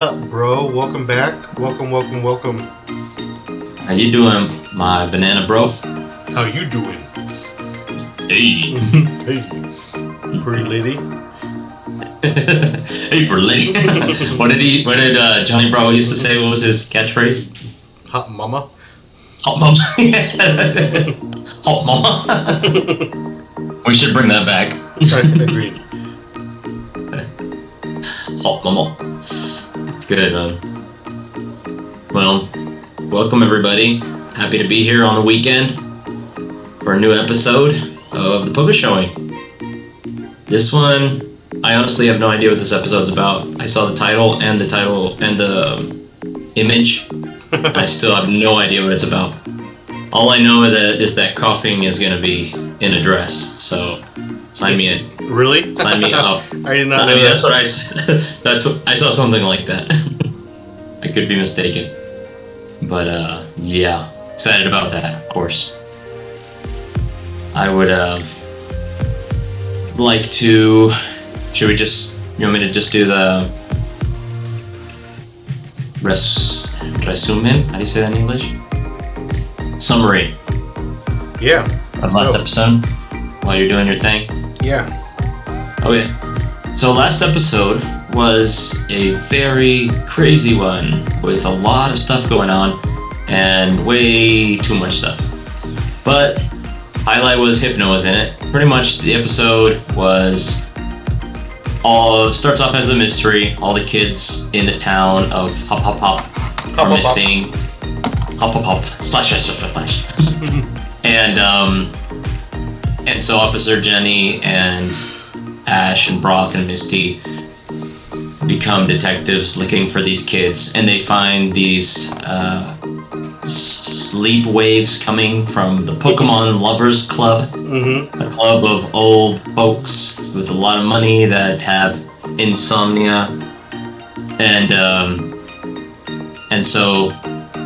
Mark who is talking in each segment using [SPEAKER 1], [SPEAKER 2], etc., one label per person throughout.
[SPEAKER 1] Up, bro? Welcome back. Welcome.
[SPEAKER 2] How you doing, my banana bro?
[SPEAKER 1] How you doing?
[SPEAKER 2] Hey.
[SPEAKER 1] Hey, pretty lady.
[SPEAKER 2] Hey, for lady. What did Johnny Bravo used to say? What was his catchphrase?
[SPEAKER 1] Hot mama.
[SPEAKER 2] Hot mama. Hot mama. We should bring that back.
[SPEAKER 1] Agreed.
[SPEAKER 2] Hot mama. It's good, man. Well, welcome everybody. Happy to be here on the weekend for a new episode of the Poke Showing. This one, I honestly have no idea what this episode's about. I saw the title and the image. And I still have no idea what it's about. All I know is that coughing is going to be in a dress. So sign me in.
[SPEAKER 1] Really?
[SPEAKER 2] Sign me up.
[SPEAKER 1] I did not know
[SPEAKER 2] mean,
[SPEAKER 1] that.
[SPEAKER 2] that's what I said. I saw something like that. I could be mistaken. But yeah, excited about that, of course. I would like to. You want me to just do the resumen? How do you say that in English? Summary
[SPEAKER 1] Yeah.
[SPEAKER 2] of last episode while you're doing your thing.
[SPEAKER 1] Yeah.
[SPEAKER 2] Okay. So last episode was a very crazy one with a lot of stuff going on and way too much stuff. But highlight was Hypno was in it. Pretty much the episode was starts off as a mystery. All the kids in the town of Hop Hop Hop are missing. Hop Hop Hop. Splash Splash Splash Splash. And so Officer Jenny and Ash and Brock and Misty become detectives looking for these kids, and they find these sleep waves coming from the Pokemon Lovers Club, a club of old folks with a lot of money that have insomnia, and so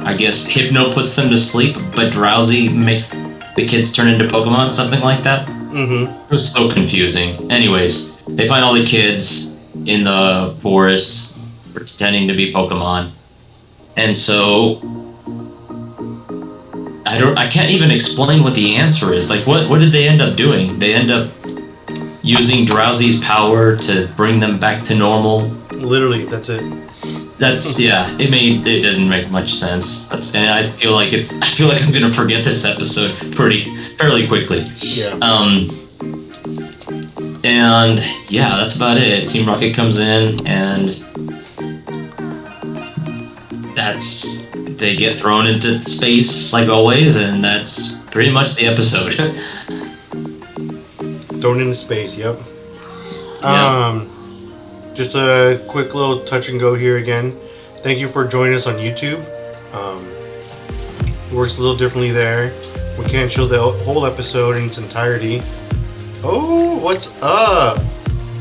[SPEAKER 2] I guess Hypno puts them to sleep, but Drowsy makes the kids turn into Pokemon, something like that. It was so confusing. Anyways, they find all the kids in the forest pretending to be Pokemon. And so I can't even explain what the answer is. Like what did they end up doing? They end up using Drowsy's power to bring them back to normal.
[SPEAKER 1] Literally, that's it.
[SPEAKER 2] That's yeah. It didn't make much sense. And I feel like I'm gonna forget this episode fairly quickly.
[SPEAKER 1] Yeah.
[SPEAKER 2] And yeah, that's about it. Team Rocket comes in, and they get thrown into space like always, and that's pretty much the episode.
[SPEAKER 1] Thrown into space. Yep.
[SPEAKER 2] Yeah.
[SPEAKER 1] Just a quick little touch and go here again. Thank you for joining us on YouTube. It works a little differently there. We can't show the whole episode in its entirety. Oh, what's up?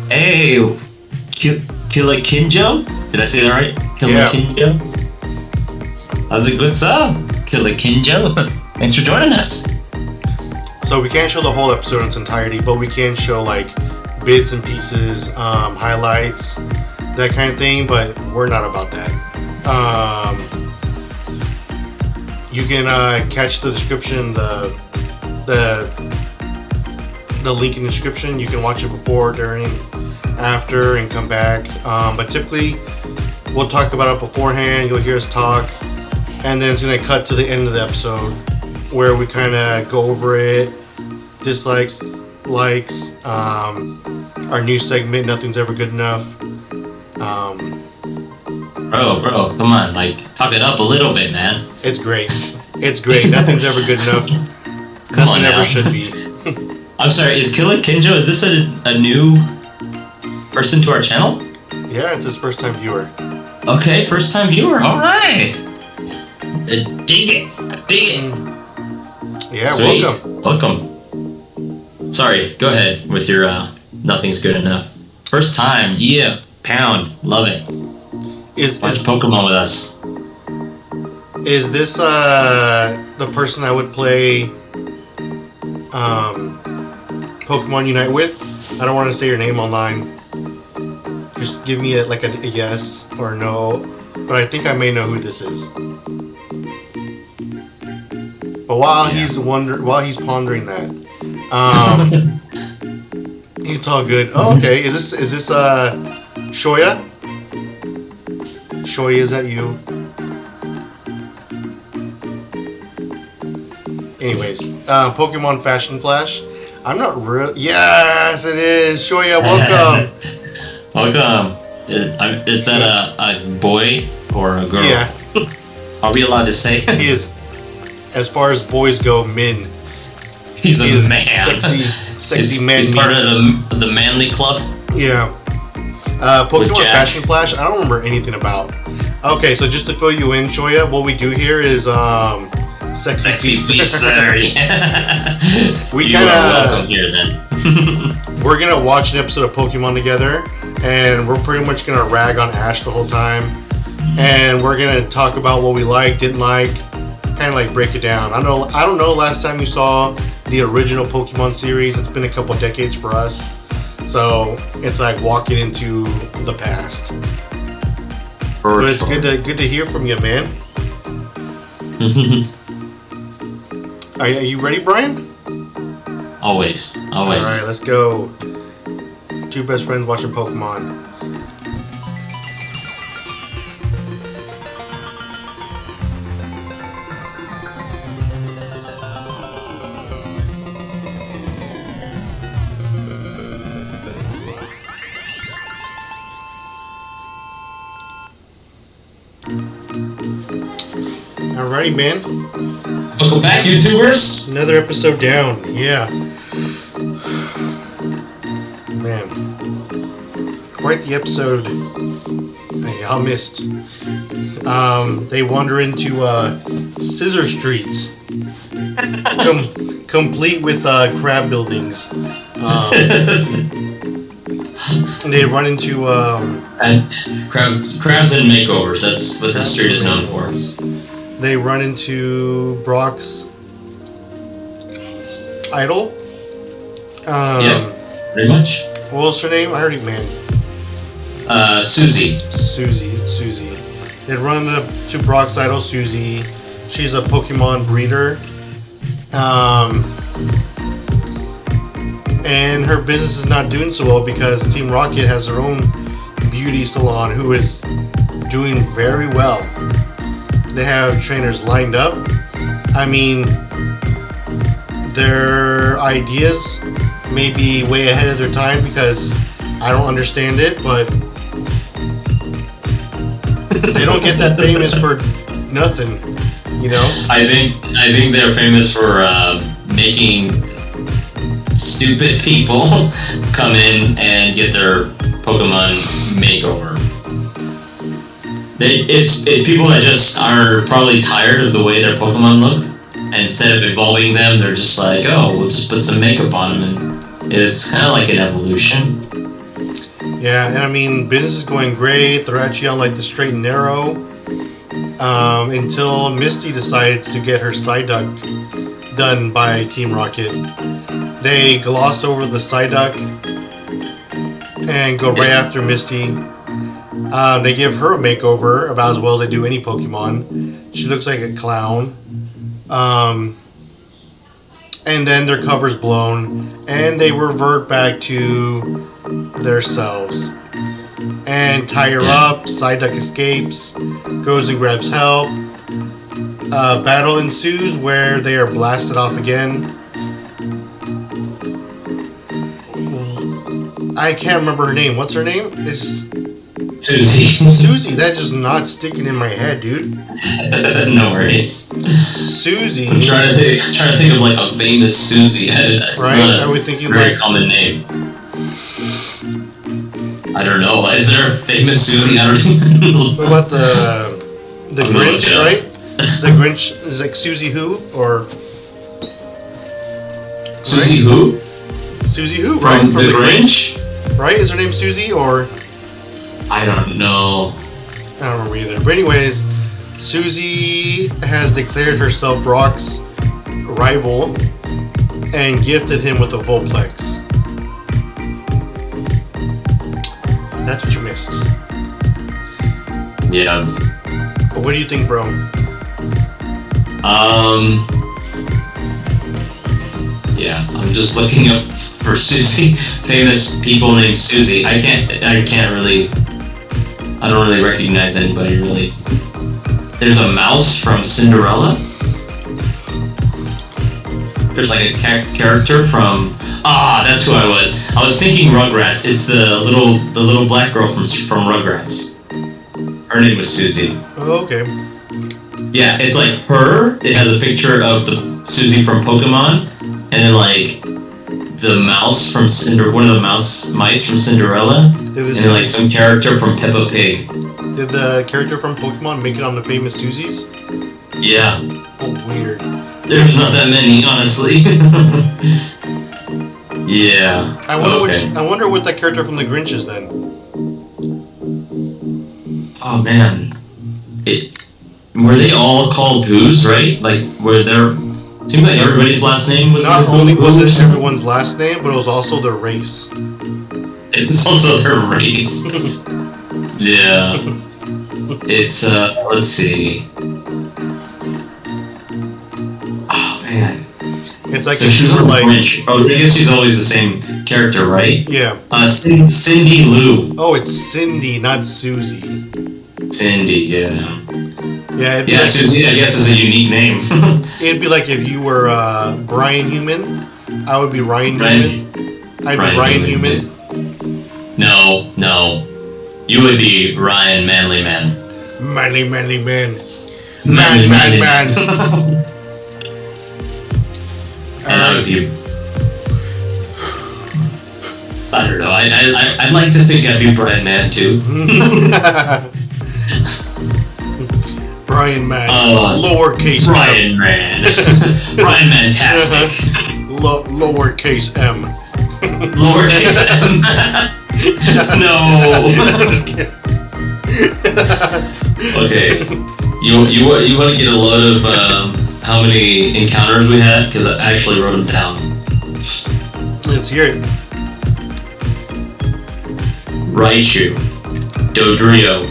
[SPEAKER 2] Hey, Killa Kinjo? Did I say that right? Killa Kinjo? How's it good, sir? Killa Kinjo? Thanks for joining us.
[SPEAKER 1] So we can't show the whole episode in its entirety, but we can show like bits and pieces, highlights, that kind of thing, but we're not about that. You can catch the description, the link in the description. You can watch it before, during, after, and come back. But typically, we'll talk about it beforehand. You'll hear us talk, and then it's gonna cut to the end of the episode where we kind of go over it, dislikes, likes, our new segment, Nothing's Ever Good Enough.
[SPEAKER 2] Bro, come on, like, talk it up a little bit, man.
[SPEAKER 1] It's great. Nothing's ever good enough. Nothing ever should be.
[SPEAKER 2] I'm sorry, is Killa Kinjo, is this a new person to our channel?
[SPEAKER 1] Yeah, it's his first time viewer.
[SPEAKER 2] Okay, first time viewer, alright. Dig it.
[SPEAKER 1] Yeah,
[SPEAKER 2] Sweet.
[SPEAKER 1] welcome.
[SPEAKER 2] Sorry, go ahead with your Nothing's Good Enough. First time, yeah, pound, love it. Watch Pokemon with us.
[SPEAKER 1] Is this the person I would play Pokemon Unite with? I don't want to say your name online Just give me a yes or no. But I think I may know who this is. But while he's pondering that, it's all good. Oh, okay. Is this Shoya? Shoya, is that you? Anyways, Pokemon Fashion Flash. I'm not real. Yes, it is. Shoya, welcome.
[SPEAKER 2] Welcome. Is that a boy or a girl?
[SPEAKER 1] Yeah.
[SPEAKER 2] Are we allowed to say?
[SPEAKER 1] He is, as far as boys go, min.
[SPEAKER 2] He's a man.
[SPEAKER 1] Sexy man.
[SPEAKER 2] He's part of the manly club.
[SPEAKER 1] Yeah. Pokemon Fashion Flash. I don't remember anything about. Okay, so just to fill you in, Shoya, what we do here is sexy beast. We kind of welcome here then. We're gonna watch an episode of Pokemon together, and we're pretty much gonna rag on Ash the whole time, and we're gonna talk about what we liked, didn't like, kind of like break it down. I don't know. Last time you saw the original Pokemon series, it's been a couple decades for us, so it's like walking into the past. But it's good to hear from you, man. Are you ready, Brian?
[SPEAKER 2] Always.
[SPEAKER 1] All right, let's go. Two best friends watching Pokemon. Alrighty, man.
[SPEAKER 2] Welcome back, YouTubers.
[SPEAKER 1] Another episode down. Yeah. Man. Quite the episode I missed. They wander into Scissor Streets. Complete with crab buildings. They run into
[SPEAKER 2] crabs and makeovers. That's what the street is known for.
[SPEAKER 1] They run into Brock's idol.
[SPEAKER 2] Yeah, pretty much.
[SPEAKER 1] What was her name? I already man.
[SPEAKER 2] Susie.
[SPEAKER 1] It's Susie. They run up to Brock's idol, Susie. She's a Pokemon breeder. And her business is not doing so well because Team Rocket has their own beauty salon who is doing very well. They have trainers lined up. I mean, their ideas may be way ahead of their time because I don't understand it, but they don't get that famous for nothing, you know?
[SPEAKER 2] I think they're famous for making stupid people come in and get their Pokemon makeover. It's people that just are probably tired of the way their Pokemon look, and instead of evolving them, they're just like, oh, we'll just put some makeup on them, and it's kind of like an evolution.
[SPEAKER 1] Yeah, and I mean, business is going great. They're actually on like the straight and narrow until Misty decides to get her Psyduck done by Team Rocket. They gloss over the Psyduck and go right after Misty. They give her a makeover about as well as they do any Pokemon. She looks like a clown. And then their cover's blown. And they revert back to themselves. And tie her up. Psyduck escapes. Goes and grabs help. Battle ensues where they are blasted off again. I can't remember her name. What's her name? It's
[SPEAKER 2] Susie.
[SPEAKER 1] Susie. That's just not sticking in my head, dude.
[SPEAKER 2] No worries.
[SPEAKER 1] Susie.
[SPEAKER 2] I'm trying to think of like a famous Susie. It's
[SPEAKER 1] right? Are we thinking
[SPEAKER 2] very
[SPEAKER 1] like
[SPEAKER 2] common name? I don't know. Is there a famous Susie? I don't know.
[SPEAKER 1] What about the Grinch, right? The Grinch is like Susie who or
[SPEAKER 2] Susie who?
[SPEAKER 1] Susie who, right?
[SPEAKER 2] From the Grinch?
[SPEAKER 1] Right? Is her name Susie or?
[SPEAKER 2] I don't know.
[SPEAKER 1] I don't remember either. But anyways, Susie has declared herself Brock's rival and gifted him with a Vulplex. That's what you missed.
[SPEAKER 2] Yeah.
[SPEAKER 1] But what do you think, bro?
[SPEAKER 2] Yeah, I'm just looking up for Susie, famous people named Susie. I don't really recognize anybody really. There's a mouse from Cinderella. There's like a character from that's who I was. I was thinking Rugrats. It's the little black girl from Rugrats. Her name was Susie.
[SPEAKER 1] Oh, okay.
[SPEAKER 2] Yeah, it's like her. It has a picture of the Susie from Pokemon, and then like the mouse from one of the mice from Cinderella, and then like some character from Peppa Pig.
[SPEAKER 1] Did the character from Pokemon make it on the famous Susies?
[SPEAKER 2] Yeah.
[SPEAKER 1] Oh, weird.
[SPEAKER 2] There's not that many, honestly. Yeah.
[SPEAKER 1] I wonder what that character from the Grinch is then.
[SPEAKER 2] Oh man, were they all called Who's, right? Like, seemed like everybody's last name was.
[SPEAKER 1] Not only was it everyone's last name, but it was also their race.
[SPEAKER 2] It's also their race. Yeah. It's let's see. Oh man.
[SPEAKER 1] It's like
[SPEAKER 2] so she's like Grinch. Oh, I guess she's always the same character, right?
[SPEAKER 1] Yeah.
[SPEAKER 2] Cindy Lou.
[SPEAKER 1] Oh, it's Cindy, not Susie.
[SPEAKER 2] Cindy, yeah.
[SPEAKER 1] Yeah,
[SPEAKER 2] like, Susie, I guess, is a unique name.
[SPEAKER 1] It'd be like if you were Brian Human, I would be Ryan Human. I'd be Ryan Human.
[SPEAKER 2] No. You would be Ryan Manly Man.
[SPEAKER 1] Manly Man. Man.
[SPEAKER 2] And I would be... I don't know. I'd like to think I'd be Brian Man, too.
[SPEAKER 1] Brian Man. Lowercase
[SPEAKER 2] Brian
[SPEAKER 1] M.
[SPEAKER 2] Man. Brian Mantastic.
[SPEAKER 1] Lowercase M.
[SPEAKER 2] Lowercase M. No. Okay. You want to get a load of how many encounters we had? Because I actually wrote them down.
[SPEAKER 1] Let's hear it.
[SPEAKER 2] Raichu, Dodrio,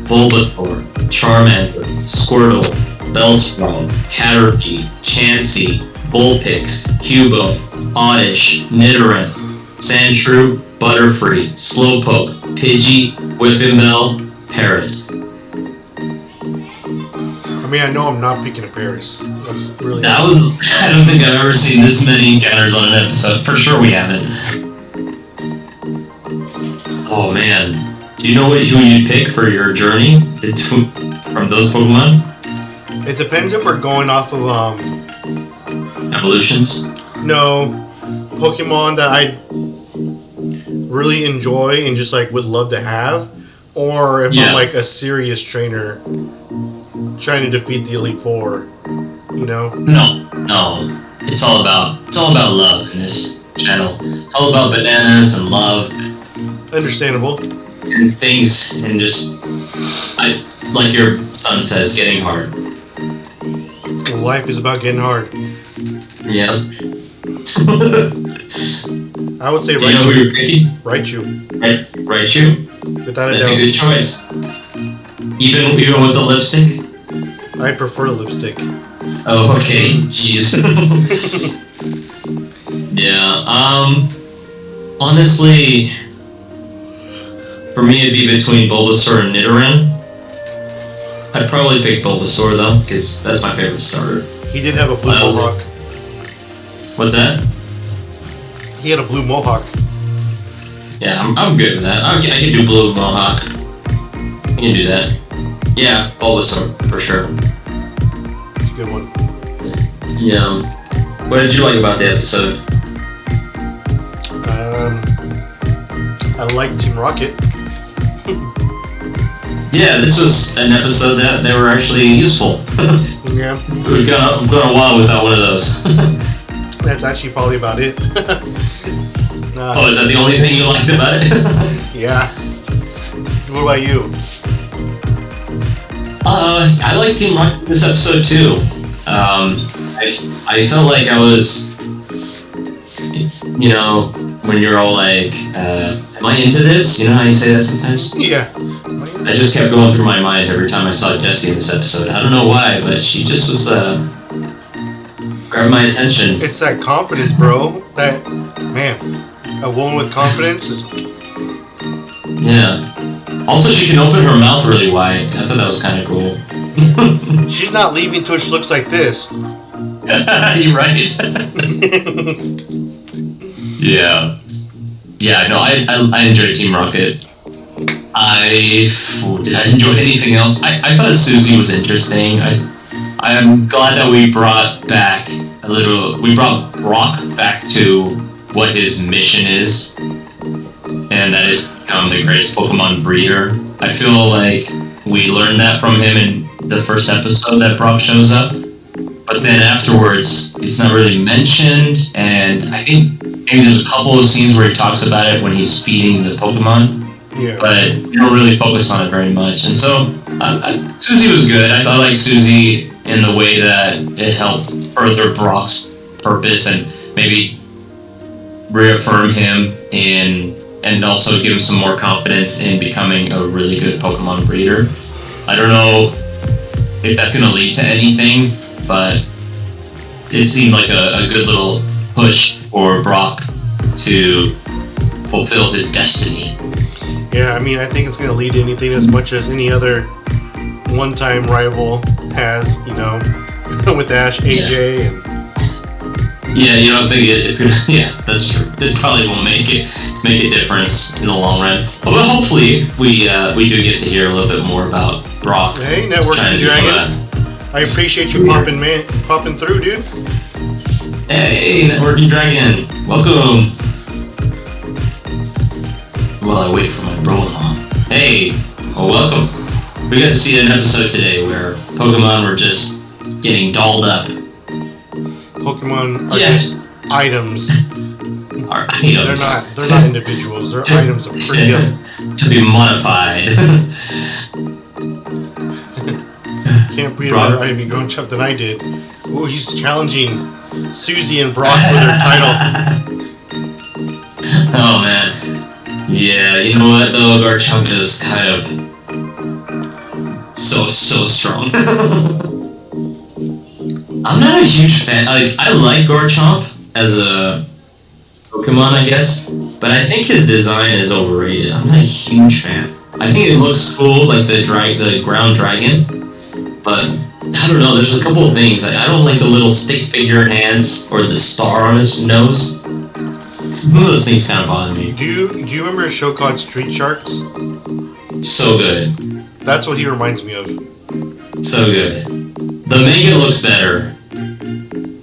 [SPEAKER 2] Bulbasaur, Charmander, Squirtle, Bellsprout, Caterpie, Chansey, Vulpix, Cubo, Oddish, Nidoran, Sandshrew, Butterfree, Slowpoke, Pidgey, Whippinbell, Paris.
[SPEAKER 1] I mean, I know I'm not picking a Paris. That's really...
[SPEAKER 2] I don't think I've ever seen this many encounters on an episode. For sure we haven't. Oh man. Do you know who you'd pick for your journey from those Pokemon?
[SPEAKER 1] It depends if we're going off of,
[SPEAKER 2] evolutions?
[SPEAKER 1] No. Pokemon that I really enjoy and just, like, would love to have. Or if I'm, like, a serious trainer trying to defeat the Elite Four, you know?
[SPEAKER 2] No. It's all about love in this channel. It's all about bananas and love.
[SPEAKER 1] Understandable.
[SPEAKER 2] And things, and just, like your son says, getting hard.
[SPEAKER 1] Life is about getting hard.
[SPEAKER 2] Yep.
[SPEAKER 1] I would say
[SPEAKER 2] Raichu. Do you know who you're picking?
[SPEAKER 1] Raichu.
[SPEAKER 2] Raichu?
[SPEAKER 1] Without a doubt.
[SPEAKER 2] That's a good choice. Even with the lipstick?
[SPEAKER 1] I prefer lipstick.
[SPEAKER 2] Oh, okay. Jeez. Yeah, honestly, for me it'd be between Bulbasaur and Nidoran. I'd probably pick Bulbasaur though, because that's my favorite starter.
[SPEAKER 1] He did have a blue mohawk.
[SPEAKER 2] What's that?
[SPEAKER 1] He had a blue mohawk.
[SPEAKER 2] Yeah, I'm good with that. I can do blue mohawk. I can do that. Yeah, Bulbasaur, for sure.
[SPEAKER 1] It's a good one.
[SPEAKER 2] Yeah. What did you like about the episode?
[SPEAKER 1] I like Team Rocket.
[SPEAKER 2] Yeah, this was an episode that they were actually useful.
[SPEAKER 1] Yeah.
[SPEAKER 2] We've gone a while without one of those.
[SPEAKER 1] That's actually probably about it.
[SPEAKER 2] Oh, is that the only thing you liked about it?
[SPEAKER 1] Yeah. What about you?
[SPEAKER 2] I liked Team Rocket this episode too. I felt like I was, you know, when you're all like am I into this? You know how you say that sometimes?
[SPEAKER 1] Yeah.
[SPEAKER 2] I just kept going through my mind every time I saw Jessie in this episode. I don't know why, but she just was grabbed my attention.
[SPEAKER 1] It's that confidence, bro. That, man, a woman with confidence is...
[SPEAKER 2] Yeah. Also, she can open her mouth really wide. I thought that was kind of cool.
[SPEAKER 1] She's not leaving till she looks like this.
[SPEAKER 2] You're right. Yeah. Yeah, no, I enjoyed Team Rocket. Did I enjoy anything else? I thought Susie was interesting. I'm glad that we brought Brock back to what his mission is, and that is to become the greatest Pokemon breeder. I feel like we learned that from him in the first episode that Brock shows up, but then afterwards it's not really mentioned, and I think maybe there's a couple of scenes where he talks about it when he's feeding the Pokemon.
[SPEAKER 1] Yeah.
[SPEAKER 2] But you don't really focus on it very much. And so, Susie was good. I liked Susie in the way that it helped further Brock's purpose and maybe reaffirm him and also give him some more confidence in becoming a really good Pokemon breeder. I don't know if that's going to lead to anything, but it seemed like a good little push for Brock to fulfill his destiny.
[SPEAKER 1] Yeah, I mean, I think it's going to lead to anything as much as any other one-time rival has, you know, with Ash, AJ, and...
[SPEAKER 2] Yeah, you don't think it's going to... Yeah, that's true. It probably won't make a difference in the long run. But hopefully, we do get to hear a little bit more about Brock.
[SPEAKER 1] Hey, Networking Dragon. I appreciate you popping through, dude.
[SPEAKER 2] Hey, Networking Dragon. Welcome. While I wait for my brouhaha. Hey, well, welcome. We got to see an episode today where Pokemon were just getting dolled up.
[SPEAKER 1] Pokemon are just items.
[SPEAKER 2] Are items.
[SPEAKER 1] They're not individuals. They're items of freedom.
[SPEAKER 2] To be modified.
[SPEAKER 1] Can't breed another item. You go and jump than I did. Ooh, he's challenging Susie and Brock for their title.
[SPEAKER 2] Oh man. Yeah, you know what though, Garchomp is kind of so strong. I'm not a huge fan. Like, I like Garchomp as a Pokemon, I guess, but I think his design is overrated. I'm not a huge fan. I think it looks cool, like the ground dragon, but I don't know. There's a couple of things. I don't like the little stick figure hands or the star on his nose. Some of those things kind of bother me.
[SPEAKER 1] Do you remember a show called Street Sharks?
[SPEAKER 2] So good.
[SPEAKER 1] That's what he reminds me of.
[SPEAKER 2] So good. The Mega looks better.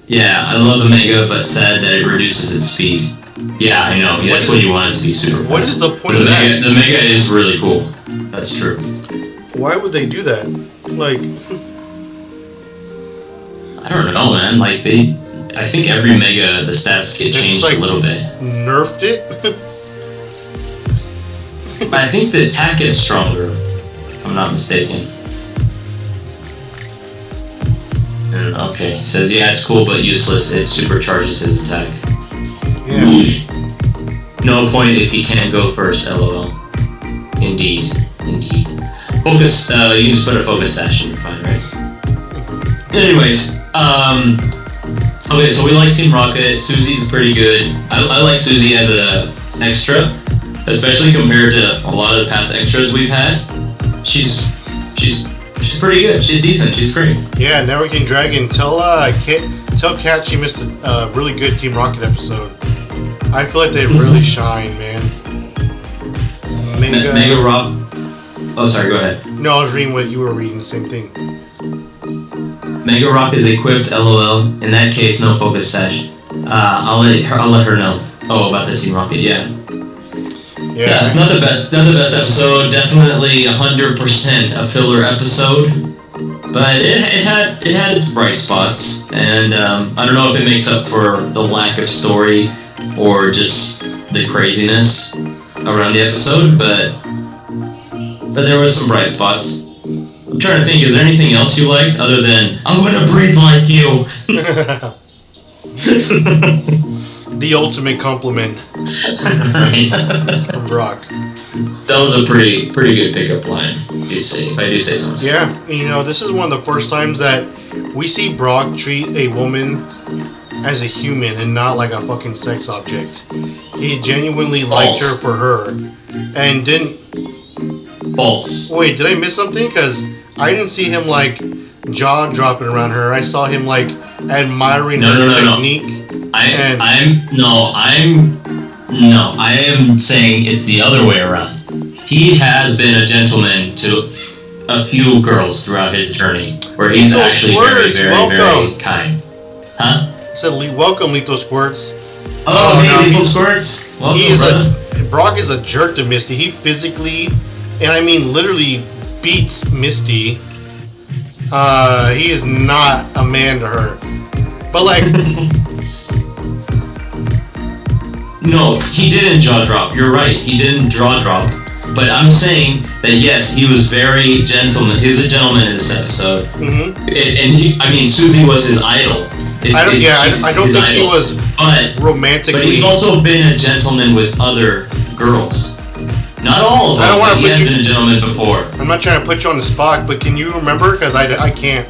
[SPEAKER 2] Yeah, I love the Mega, but sad that it reduces its speed. Yeah, I know. Yeah, that's what you want it to be super fast.
[SPEAKER 1] What is the point of that?
[SPEAKER 2] The Mega is really cool. That's true.
[SPEAKER 1] Why would they do that? Like...
[SPEAKER 2] I don't know, man. Like, I think every Mega, the stats get changed a little bit.
[SPEAKER 1] Nerfed it?
[SPEAKER 2] I think the attack gets stronger, if I'm not mistaken. Okay, it says, yeah, it's cool but useless. It supercharges his attack.
[SPEAKER 1] Yeah.
[SPEAKER 2] No point if he can't go first, lol. Indeed. Focus, you can just put a focus sash and you're fine, right? Anyways, okay, so we like Team Rocket. Susie's pretty good. I like Susie as a extra, especially compared to a lot of the past extras we've had. She's pretty good. She's decent. She's great.
[SPEAKER 1] Yeah, Networking Dragon. Tell Kat she missed a really good Team Rocket episode. I feel like they really shine, man.
[SPEAKER 2] Mega Rock. Oh, sorry. Go ahead.
[SPEAKER 1] No, I was reading what you were reading. The same thing.
[SPEAKER 2] Mega Rock is equipped. LOL. In that case, no focus sash. I'll let her know. Oh, about the Team Rocket. Yeah. Yeah, not the best episode. Definitely 100% a filler episode, but it had its bright spots, and I don't know if it makes up for the lack of story or just the craziness around the episode, but there were some bright spots. I'm trying to think, is there anything else you liked other than I want to breathe like you?
[SPEAKER 1] the ultimate compliment
[SPEAKER 2] Right.
[SPEAKER 1] from Brock.
[SPEAKER 2] That was a pretty good pickup line, if I do say so myself.
[SPEAKER 1] Yeah, this is one of the first times that we see Brock treat a woman as a human and not like a fucking sex object. He genuinely liked her for her and didn't...
[SPEAKER 2] False.
[SPEAKER 1] Wait, did I miss something? Because I didn't see him like jaw dropping around her. I saw him like admiring her technique.
[SPEAKER 2] I am saying it's the other way around. He has been a gentleman to a few girls throughout his journey, where he's actually very kind. Huh?
[SPEAKER 1] Said welcome, Lethal Squirts.
[SPEAKER 2] Oh, hey, Lethal Squirts. Welcome,
[SPEAKER 1] Brock is a jerk to Misty. He physically, and I mean literally, beats Misty. He is not a man to her. But like...
[SPEAKER 2] No, he didn't jaw drop. You're right. He didn't jaw drop. But I'm saying that yes, he was very gentleman. He was a gentleman in this episode. Mm-hmm. Susie was his idol.
[SPEAKER 1] I don't think he was romantically.
[SPEAKER 2] But he's also been a gentleman with other girls. Not all of them. I don't want to put you. He has been a gentleman before.
[SPEAKER 1] I'm not trying to put you on the spot, but can you remember? Because I can't.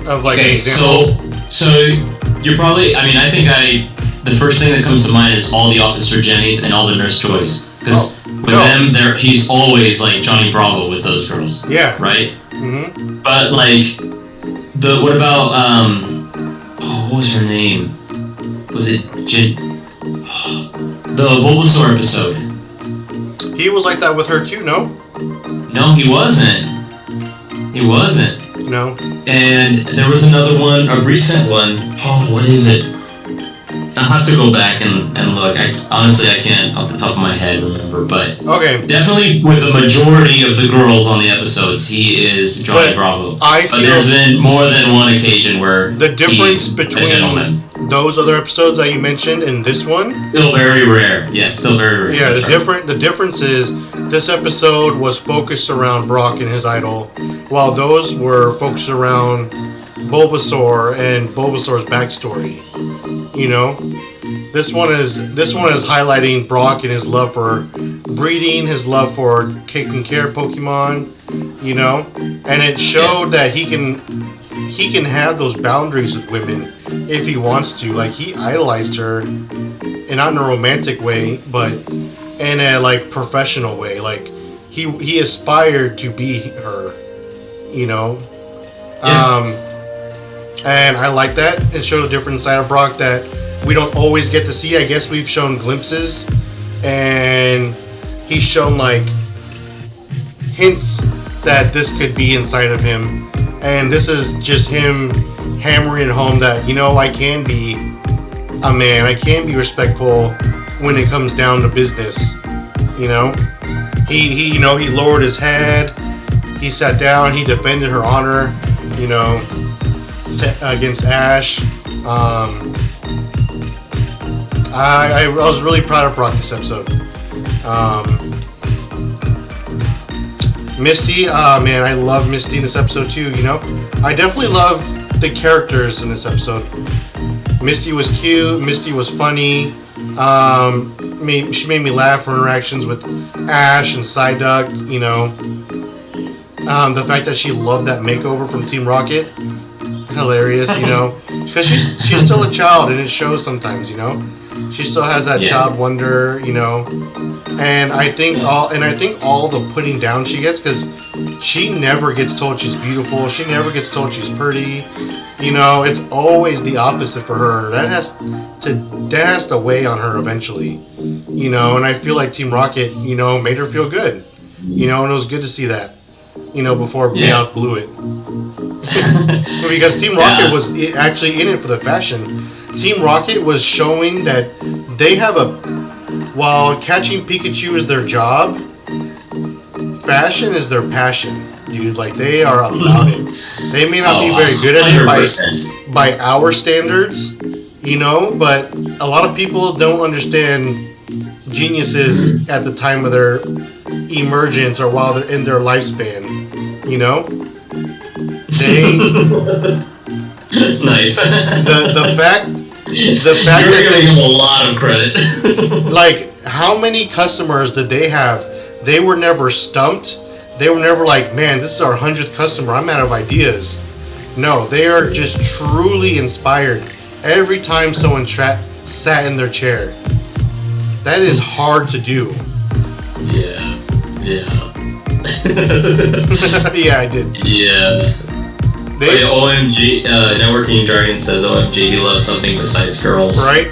[SPEAKER 1] Of like an example.
[SPEAKER 2] So you're probably. I think the first thing that comes to mind is all the Officer Jennies and all the Nurse Joys. Because them, he's always like Johnny Bravo with those girls.
[SPEAKER 1] Yeah.
[SPEAKER 2] Right?
[SPEAKER 1] Mm-hmm.
[SPEAKER 2] But like, what about, what was her name? Was it the Bulbasaur episode?
[SPEAKER 1] He was like that with her too, no?
[SPEAKER 2] No, he wasn't. He wasn't.
[SPEAKER 1] No.
[SPEAKER 2] And there was another one, a recent one. Oh, what is it? I'll have to go back and look. Honestly, I can't off the top of my head remember, but
[SPEAKER 1] okay.
[SPEAKER 2] Definitely with the majority of the girls on the episodes, he is Johnny Bravo. But there's been more than one occasion where
[SPEAKER 1] the difference between those other episodes that you mentioned and this one
[SPEAKER 2] still very rare. Yeah, still very rare.
[SPEAKER 1] Yeah, the difference is this episode was focused around Brock and his idol, while those were focused around Bulbasaur and Bulbasaur's backstory. This one is highlighting Brock and his love for breeding, his love for taking care of Pokemon, and it showed that he can have those boundaries with women if he wants to. Like, he idolized her, and not in a romantic way, but in a like professional way. Like he aspired to be her, and I like that. It showed a different side of Brock that we don't always get to see. I guess we've shown glimpses, and he's shown like hints that this could be inside of him. And this is just him hammering home that, I can be a man. I can be respectful when it comes down to business. He lowered his head. He sat down. He defended her honor, against Ash. I was really proud of Brock this episode. Misty, man, I love Misty in this episode too, I definitely love the characters in this episode. Misty was cute, Misty was funny, she made me laugh, her interactions with Ash and Psyduck, the fact that she loved that makeover from Team Rocket, hilarious, because she's still a child, and it shows sometimes, she still has that child wonder, and I think all the putting down she gets, because she never gets told she's beautiful, she never gets told she's pretty, it's always the opposite for her. That has to weigh on her eventually, and I feel like Team Rocket, made her feel good, and it was good to see that, before Meowth blew it. Because Team Rocket was actually in it for the fashion. Team Rocket was showing that they have while catching Pikachu is their job, fashion is their passion, dude. Like, they are about it. They may not be very good at it by our standards, but a lot of people don't understand geniuses at the time of their emergence or while they're in their lifespan, They
[SPEAKER 2] nice.
[SPEAKER 1] the fact the fact
[SPEAKER 2] You're
[SPEAKER 1] that
[SPEAKER 2] giving him a lot of credit.
[SPEAKER 1] like, how many customers did they have? They were never stumped. They were never like, man, this is our 100th customer. I'm out of ideas. No, they are just truly inspired every time someone sat in their chair. That is hard to do.
[SPEAKER 2] Yeah.
[SPEAKER 1] Yeah, I did.
[SPEAKER 2] Yeah. OMG, Networking Dragon says, OMG, he loves something besides girls.
[SPEAKER 1] Right?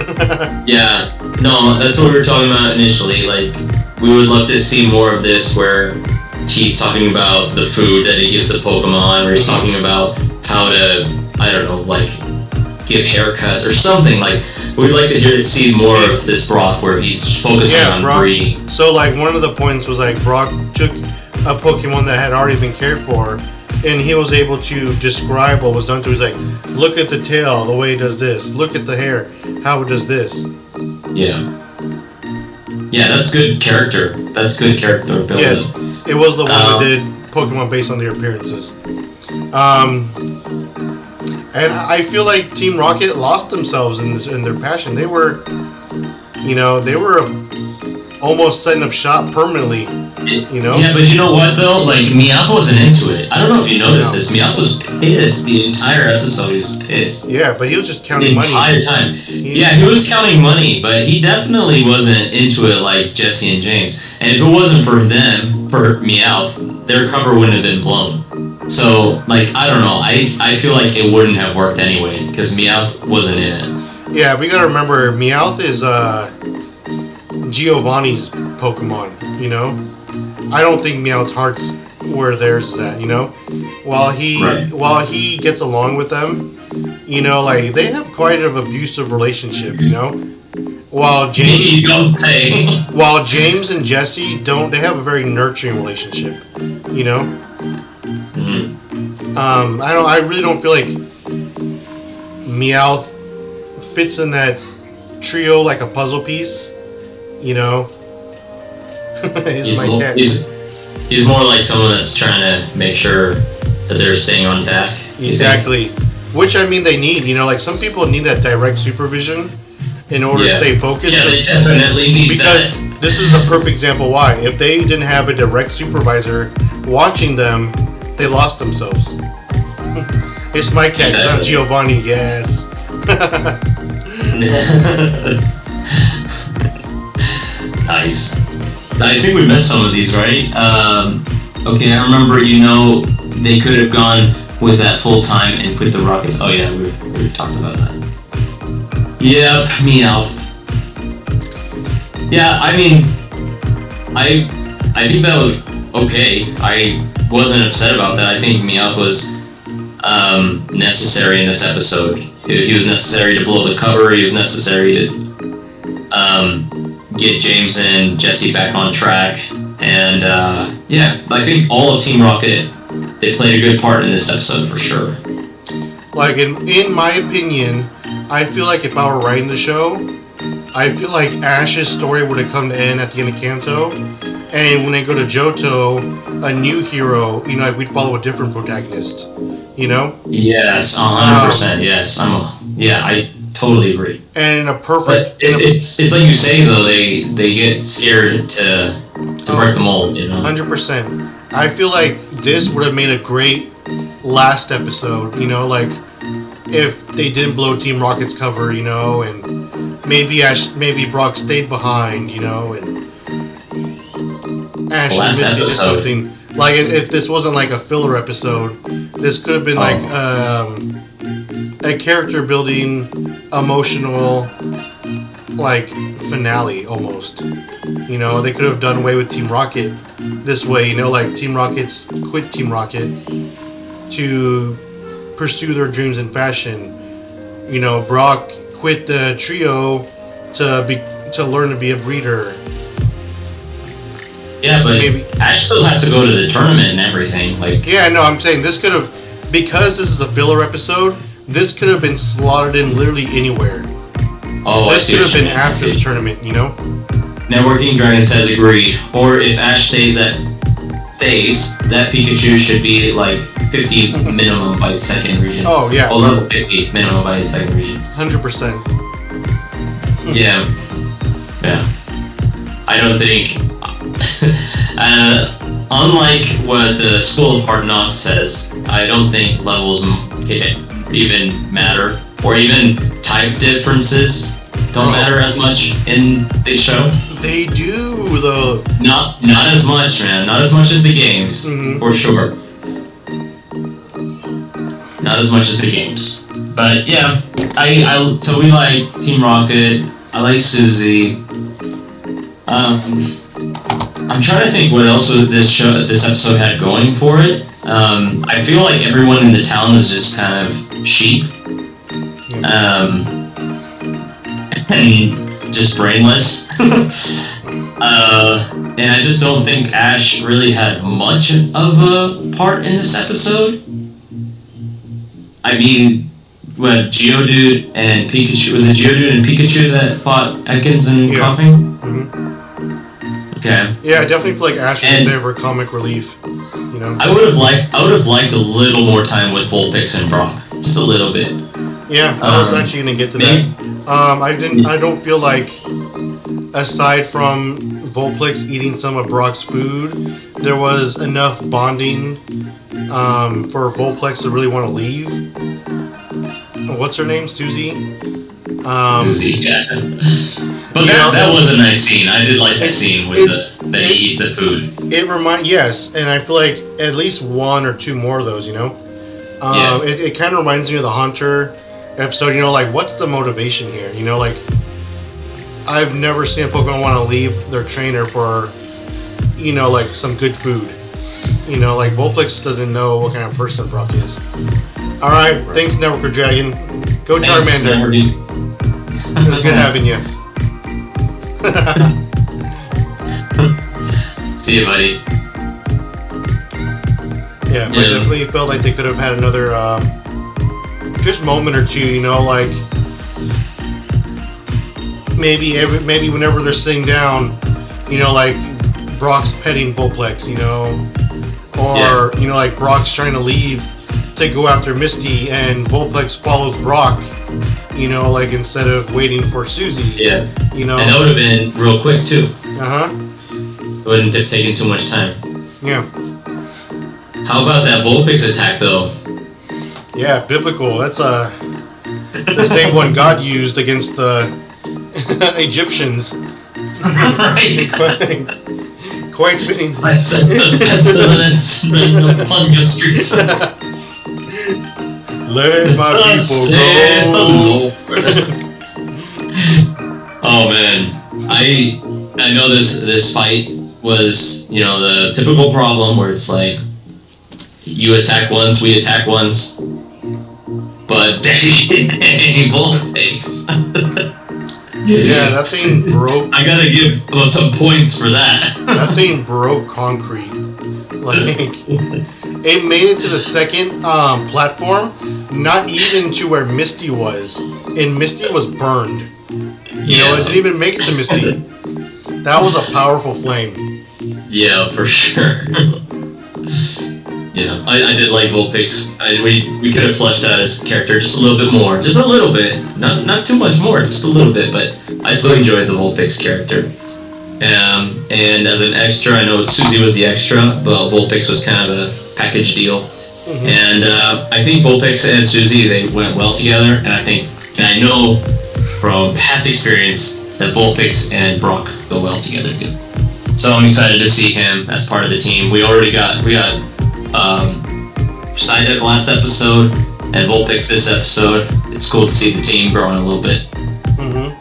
[SPEAKER 2] Yeah. No, that's what we were talking about initially. Like, we would love to see more of this where he's talking about the food that he gives the Pokemon, or he's talking about how to, I don't know, like, give haircuts or something. Like, we'd like to see more of this Brock where he's focusing on
[SPEAKER 1] Brock,
[SPEAKER 2] breeding.
[SPEAKER 1] So, like, one of the points was, like, Brock took a Pokemon that had already been cared for, and he was able to describe what was done to him. He's like, look at the tail, the way it does this. Look at the hair, how it does this.
[SPEAKER 2] Yeah. Yeah, that's good character. That's good character building.
[SPEAKER 1] Yes, it was the one that did Pokemon based on their appearances. And I feel like Team Rocket lost themselves in their passion. They were, they were almost setting up shop permanently.
[SPEAKER 2] Yeah, but you know what though? Like, Meowth wasn't into it. I don't know if you noticed this. Meowth was pissed the entire episode. He was pissed.
[SPEAKER 1] Yeah, but he was just counting money.
[SPEAKER 2] The entire time. Yeah, he was counting money, but he definitely wasn't into it like Jesse and James. And if it wasn't for them, for Meowth, their cover wouldn't have been blown. So, like, I don't know. I feel like it wouldn't have worked anyway, because Meowth wasn't in it.
[SPEAKER 1] Yeah, we gotta remember, Meowth is Giovanni's Pokemon, I don't think Meowth's heart's where theirs is at, While he gets along with them, like, they have quite an abusive relationship, While James while James and Jesse they have a very nurturing relationship, I really don't feel like Meowth fits in that trio like a puzzle piece,
[SPEAKER 2] He's more like someone that's trying to make sure that they're staying on task.
[SPEAKER 1] Exactly. Which, I mean, they need, like, some people need that direct supervision in order to stay focused.
[SPEAKER 2] Yeah, they definitely need
[SPEAKER 1] because this is a perfect example why. If they didn't have a direct supervisor watching them, they lost themselves. It's my cat, because I'm Giovanni, yes.
[SPEAKER 2] Nice. I think we missed some of these, right? Okay, I remember, they could have gone with that full time and quit the Rockets. Oh yeah, we talked about that. Yep, Meowth. Yeah, I mean, I think that was okay. I wasn't upset about that. I think Meowth was necessary in this episode. He was necessary to blow the cover. He was necessary to get James and Jesse back on track. And I think all of Team Rocket, they played a good part in this episode for sure.
[SPEAKER 1] Like, in my opinion, I feel like if I were writing the show, I feel like Ash's story would have come to end at the end of Kanto. And when they go to Johto, a new hero, like, we'd follow a different protagonist,
[SPEAKER 2] Yes, 100%, yes. I totally agree.
[SPEAKER 1] And a perfect...
[SPEAKER 2] But it's like you say, though, they get scared to break the mold,
[SPEAKER 1] 100%. I feel like this would have made a great last episode, like, if they didn't blow Team Rocket's cover, and maybe Brock stayed behind, and Ash and Misty did something. Like, if this wasn't like a filler episode, this could have been like a character building, emotional, like, finale almost. They could have done away with Team Rocket this way, like Team Rocket's quit Team Rocket to pursue their dreams in fashion. Brock quit the trio to learn to be a breeder.
[SPEAKER 2] Yeah, but Ash still has to go to the tournament and everything. Like,
[SPEAKER 1] yeah, no, I'm saying this could have, because this is a filler episode, this could have been slotted in literally anywhere.
[SPEAKER 2] Oh,
[SPEAKER 1] this could have been after the tournament,
[SPEAKER 2] Networking Dragon says agreed. Or if Ash stays, that Pikachu should be like 50 minimum by the second region.
[SPEAKER 1] Oh, yeah.
[SPEAKER 2] Or level 50 minimum by the second region.
[SPEAKER 1] 100%.
[SPEAKER 2] Yeah. Yeah. I don't think... unlike what the School of Hard Knocks says, I don't think levels even matter. Or even type differences don't matter as much in the show.
[SPEAKER 1] They do, though.
[SPEAKER 2] Not as much, man. Not as much as the games, for sure. Not as much as the games. But yeah, so we like Team Rocket. I like Susie. I'm trying to think what else this episode had going for it. I feel like everyone in the town was just kind of sheep. And just brainless. And I just don't think Ash really had much of a part in this episode. I mean, what, Geodude and Pikachu, was it Geodude and Pikachu that fought Ekans and Coughing? Okay.
[SPEAKER 1] Yeah, I definitely feel like Ash was there for comic relief. You know?
[SPEAKER 2] I would have liked a little more time with Vulpix and Brock. Just a little bit.
[SPEAKER 1] Yeah, I was actually gonna get to that. I don't feel like, aside from Vulpix eating some of Brock's food, there was enough bonding for Vulpix to really want to leave. What's her name? Susie?
[SPEAKER 2] Susie, yeah. But that was a nice scene. I did like that scene with that he eats the food.
[SPEAKER 1] Yes, and I feel like at least one or two more of those, you know? It kind of reminds me of the Haunter episode, you know, like, what's the motivation here? You know, like, I've never seen a Pokemon want to leave their trainer for, you know, like, some good food. You know, like, Vulpix doesn't know what kind of person Brock is. Alright, thanks, Networker Dragon. Go Charmander. It was good having you.
[SPEAKER 2] See you, buddy.
[SPEAKER 1] Yeah, but I definitely felt like they could have had another, just moment or two, you know, like, maybe whenever they're sitting down, you know, like, Brock's petting Vulpix, you know, or, you know, like, Brock's trying to leave to go after Misty, and Vulpix follows Brock, you know, like, instead of waiting for Susie.
[SPEAKER 2] Yeah.
[SPEAKER 1] You know?
[SPEAKER 2] And that would have been real quick, too.
[SPEAKER 1] Uh-huh.
[SPEAKER 2] It wouldn't have taken too much time.
[SPEAKER 1] Yeah.
[SPEAKER 2] How about that Vulpix attack, though?
[SPEAKER 1] Yeah, biblical. That's the same one God used against the Egyptians.
[SPEAKER 2] Right.
[SPEAKER 1] Quite fitting.
[SPEAKER 2] I said the pestilence upon your streets.
[SPEAKER 1] Let my people go.
[SPEAKER 2] Oh man, I know this fight was, you know, the typical problem where it's like you attack once, we attack once, but dang, Vulpix.
[SPEAKER 1] Yeah, that thing broke.
[SPEAKER 2] I gotta give some points for that.
[SPEAKER 1] That thing broke concrete. Like, it made it to the second platform, not even to where Misty was, and Misty was burned. You know, it didn't even make it to Misty. That was a powerful flame.
[SPEAKER 2] Yeah, for sure. Yeah, I did like Vulpix. We could have fleshed out his character just a little bit more. Just a little bit. Not too much more, just a little bit, but I still enjoyed the Vulpix character. And as an extra, I know Susie was the extra, but Vulpix was kind of a package deal. Mm-hmm. And I think Vulpix and Susie, they went well together, and I know from past experience that Vulpix and Brock go well together too. So I'm excited to see him as part of the team. We got Psyduck last episode and Vulpix this episode. It's cool to see the team growing a little bit.
[SPEAKER 1] Mm-hmm.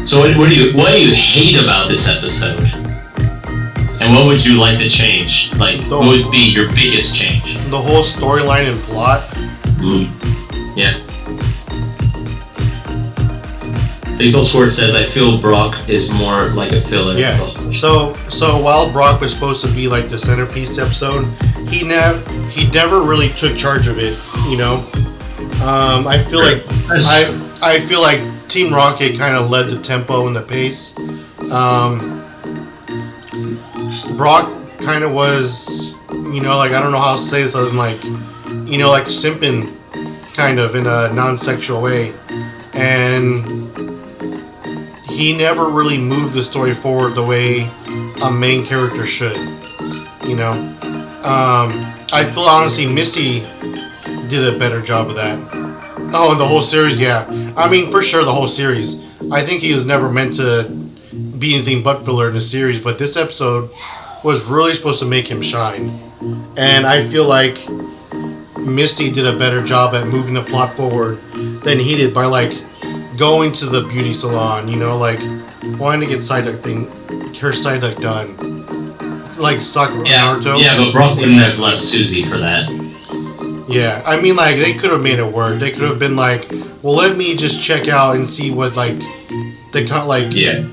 [SPEAKER 2] So what do you hate about this episode? And what would you like to change? Like, what would be your biggest change?
[SPEAKER 1] The whole storyline and plot.
[SPEAKER 2] Yeah. Lethal Sword says, I feel Brock is more like a filler.
[SPEAKER 1] Yeah. So while Brock was supposed to be like the centerpiece episode, he never really took charge of it. You know, I feel like Team Rocket kind of led the tempo and the pace. Brock kind of was, you know, like, I don't know how to say this other than like, you know, like simping kind of in a non-sexual way, and he never really moved the story forward the way a main character should. You know, I feel honestly Misty did a better job of that. Oh, and the whole series, yeah. I mean, for sure, the whole series. I think he was never meant to be anything but filler in the series, but this episode was really supposed to make him shine. And I feel like Misty did a better job at moving the plot forward than he did by, like, going to the beauty salon, you know, like, wanting to get her side duck done. Like Sakura Naruto.
[SPEAKER 2] Yeah, but Brock wouldn't have left Susie for that.
[SPEAKER 1] Yeah, I mean, like, they could have made it work. They could have been like, well, let me just check out and see what, like,
[SPEAKER 2] yeah.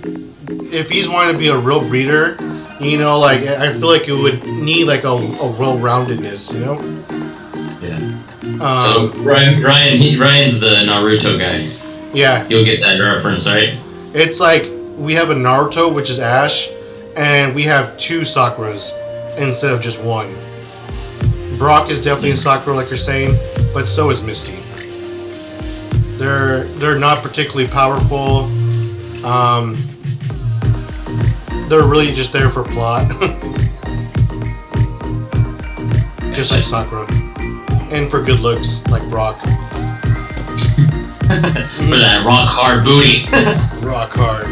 [SPEAKER 1] If he's wanting to be a real breeder, you know, like, I feel like it would need, like, a well-roundedness, you know?
[SPEAKER 2] Yeah. So, Ryan's the Naruto guy.
[SPEAKER 1] Yeah.
[SPEAKER 2] You'll get that reference, right?
[SPEAKER 1] It's like, we have a Naruto, which is Ash, and we have 2 Sakuras instead of just one. Brock is definitely in Sakura, like you're saying, but so is Misty. They're not particularly powerful. They're really just there for plot. Just like Sakura. And for good looks, like Brock.
[SPEAKER 2] For that rock hard booty.
[SPEAKER 1] Rock hard.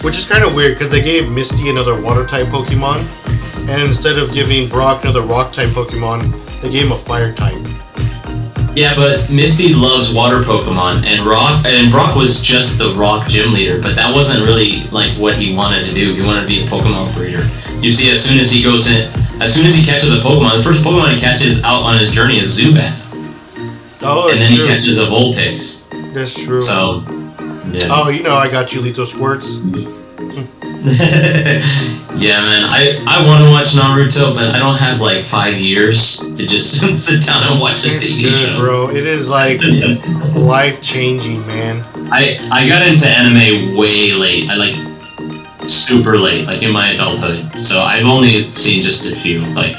[SPEAKER 1] Which is kind of weird, because they gave Misty another water-type Pokemon, and instead of giving Brock another rock-type Pokemon, they gave him a fire-type.
[SPEAKER 2] Yeah, but Misty loves water Pokemon, and Brock was just the rock gym leader, but that wasn't really, like, what he wanted to do. He wanted to be a Pokemon breeder. You see, as soon as he catches a Pokemon, the first Pokemon he catches out on his journey is Zubat.
[SPEAKER 1] Oh,
[SPEAKER 2] and then
[SPEAKER 1] true.
[SPEAKER 2] He catches a Vulpix.
[SPEAKER 1] That's true.
[SPEAKER 2] So, yeah.
[SPEAKER 1] Oh, you know, I got you, Lethal Squirts.
[SPEAKER 2] Yeah, man, I want to watch Naruto, but I don't have like 5 years to just sit down and watch a TV show.
[SPEAKER 1] Bro. It is like life-changing, man.
[SPEAKER 2] I got into anime way late. I like super late, like in my adulthood. So I've only seen just a few, like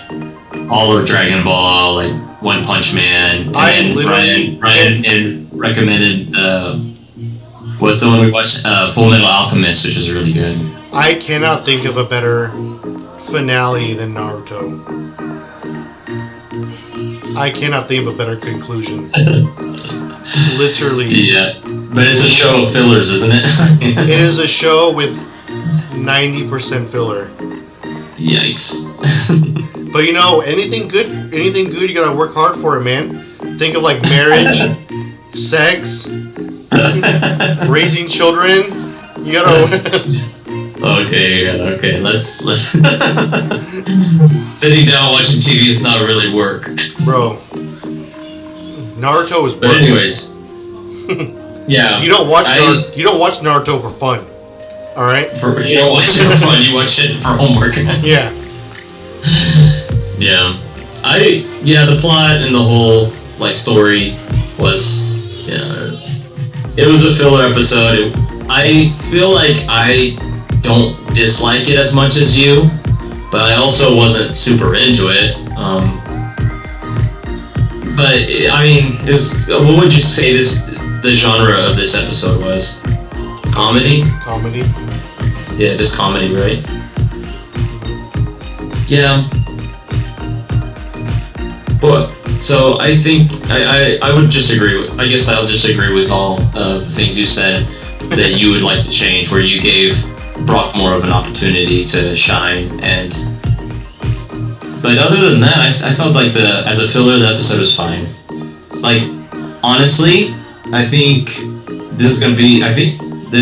[SPEAKER 2] all of Dragon Ball, like One Punch Man. And Ryan recommended what's the one we watched? Full Metal Alchemist, which is really good.
[SPEAKER 1] I cannot think of a better finale than Naruto. I cannot think of a better conclusion. Literally.
[SPEAKER 2] Yeah, but it's a show of fillers, isn't it?
[SPEAKER 1] It is a show with 90% filler.
[SPEAKER 2] Yikes.
[SPEAKER 1] But you know, anything good, you gotta work hard for it, man. Think of like marriage, sex, raising children. You gotta.
[SPEAKER 2] Okay. Let's sitting down watching TV is not really work,
[SPEAKER 1] bro. Naruto is.
[SPEAKER 2] But anyways, yeah.
[SPEAKER 1] You don't watch Naruto for fun. All right.
[SPEAKER 2] You don't watch it for fun. You watch it for homework.
[SPEAKER 1] Yeah.
[SPEAKER 2] Yeah. The plot and the whole like story was, it was a filler episode. I feel like I don't dislike it as much as you, but I also wasn't super into it. But I mean, it was. What would you say the genre of this episode was? Comedy?
[SPEAKER 1] Comedy.
[SPEAKER 2] Yeah, just comedy, right? Yeah. But so I think I would disagree with. I guess I'll disagree with all of the things you said that you would like to change, where you gave Brock more of an opportunity to shine, but other than that, I felt like as a filler, the episode was fine. Like, honestly, I think this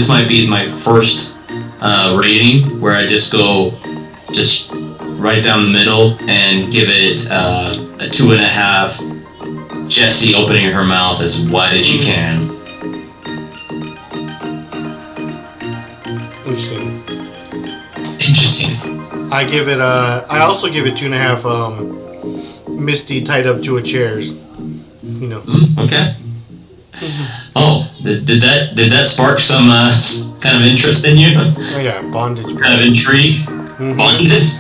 [SPEAKER 2] might be my first rating where I just go right down the middle and give it a 2.5. Jessie opening her mouth as wide as she can. Interesting.
[SPEAKER 1] I also give it 2.5. Misty tied up to a chairs. You know.
[SPEAKER 2] Okay. Oh, did that spark some kind of interest in you?
[SPEAKER 1] Oh yeah, bondage. Bro.
[SPEAKER 2] Kind of intrigue. Mm-hmm. Bondage.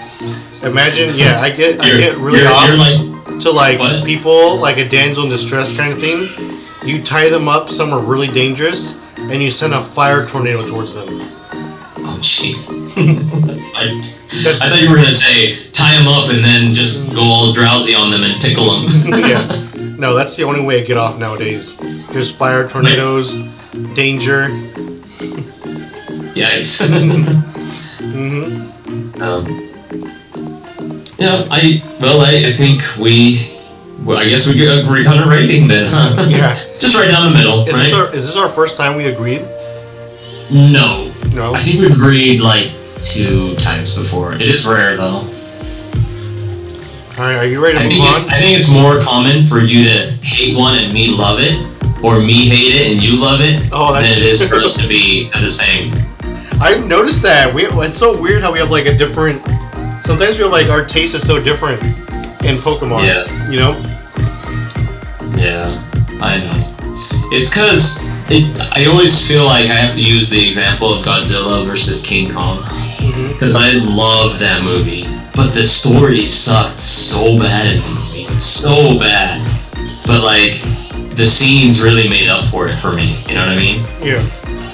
[SPEAKER 1] Imagine, yeah, I get really off to like what? People like a damsel in distress kind of thing, you tie them up somewhere really dangerous, and you send a fire tornado towards them.
[SPEAKER 2] Oh, jeez. I thought you were going to say, tie them up and then just go all drowsy on them and tickle them.
[SPEAKER 1] Yeah. No, that's the only way I get off nowadays. Just fire, tornadoes, danger.
[SPEAKER 2] Yikes. Yeah, I think I guess we could agree on a rating then, huh?
[SPEAKER 1] Yeah.
[SPEAKER 2] Just right down the middle, right?
[SPEAKER 1] Is this our first time we agreed?
[SPEAKER 2] No.
[SPEAKER 1] No?
[SPEAKER 2] I think we've agreed like 2 times before. It is rare though.
[SPEAKER 1] Alright, are you ready to move on?
[SPEAKER 2] I think it's more common for you to hate one and me love it, or me hate it and you love it, than it is for us to be the same.
[SPEAKER 1] I've noticed that. It's so weird how we have like a different... Sometimes we have like our taste is so different in Pokemon.
[SPEAKER 2] Yeah.
[SPEAKER 1] You know?
[SPEAKER 2] Yeah, I know. It's because I always feel like I have to use the example of Godzilla versus King Kong. Because I love that movie. But the story sucked so bad in the movie. So bad. But like, the scenes really made up for it for me. You know what I mean?
[SPEAKER 1] Yeah.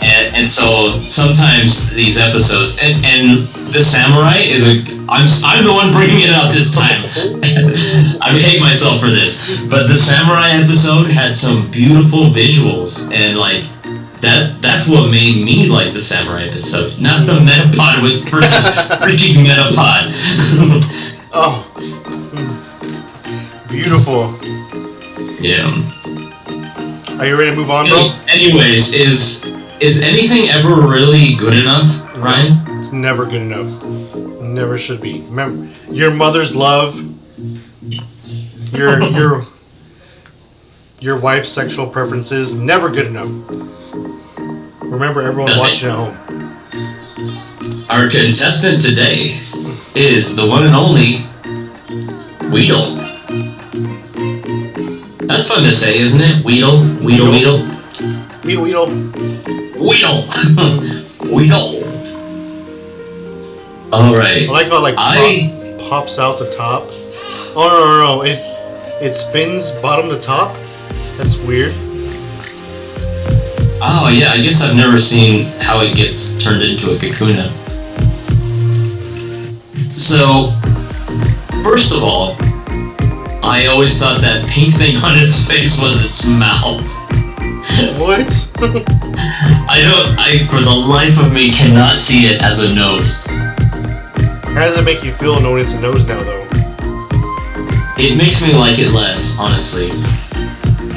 [SPEAKER 2] And so sometimes these episodes, and the samurai I'm the one bringing it up this time. I hate myself for this, but the samurai episode had some beautiful visuals, and like that's what made me like the samurai episode, not the Metapod versus freaking Metapod.
[SPEAKER 1] Oh, beautiful.
[SPEAKER 2] Yeah.
[SPEAKER 1] Are you ready to move on, bro?
[SPEAKER 2] Anyways, is anything ever really good enough, Ryan?
[SPEAKER 1] It's never good enough. Never should be. Remember, your mother's love, your wife's sexual preferences, never good enough. Remember, everyone watching at home.
[SPEAKER 2] Our contestant today is the one and only Weedle. That's fun to say, isn't it? Weedle.
[SPEAKER 1] Weedle. All right. I like how pops out the top. Oh no! It spins bottom to top. That's weird.
[SPEAKER 2] Oh yeah, I guess I've never seen how it gets turned into a Kakuna. So, first of all, I always thought that pink thing on its face was its mouth.
[SPEAKER 1] What?
[SPEAKER 2] I for the life of me cannot see it as a nose.
[SPEAKER 1] How does it make you feel knowing it's a nose now, though?
[SPEAKER 2] It makes me like it less, honestly.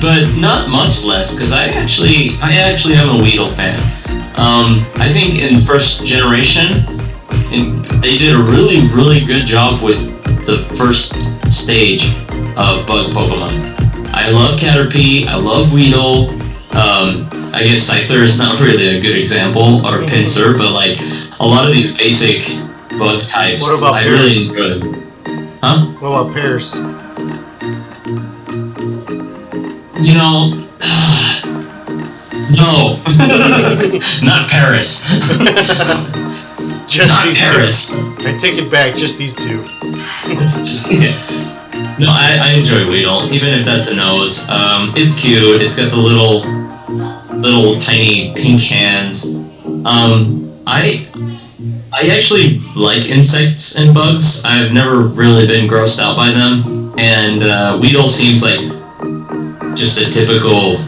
[SPEAKER 2] But not much less, because I actually am a Weedle fan. I think in first generation, they did a really, really good job with the first stage of bug Pokemon. I love Caterpie, I love Weedle. I guess Scyther is not really a good example, or Pinsir, but like a lot of these basic bug types,
[SPEAKER 1] what about
[SPEAKER 2] I
[SPEAKER 1] Pierce?
[SPEAKER 2] really enjoy them. Huh?
[SPEAKER 1] What about Pierce?
[SPEAKER 2] You know, no, not Paris.
[SPEAKER 1] Just
[SPEAKER 2] not
[SPEAKER 1] these
[SPEAKER 2] Paris.
[SPEAKER 1] two. I take it back, just these two.
[SPEAKER 2] No, I enjoy Weedle, even if that's a nose. It's cute. It's got the little tiny pink hands. I actually like insects and bugs. I've never really been grossed out by them, and Weedle seems like just a typical,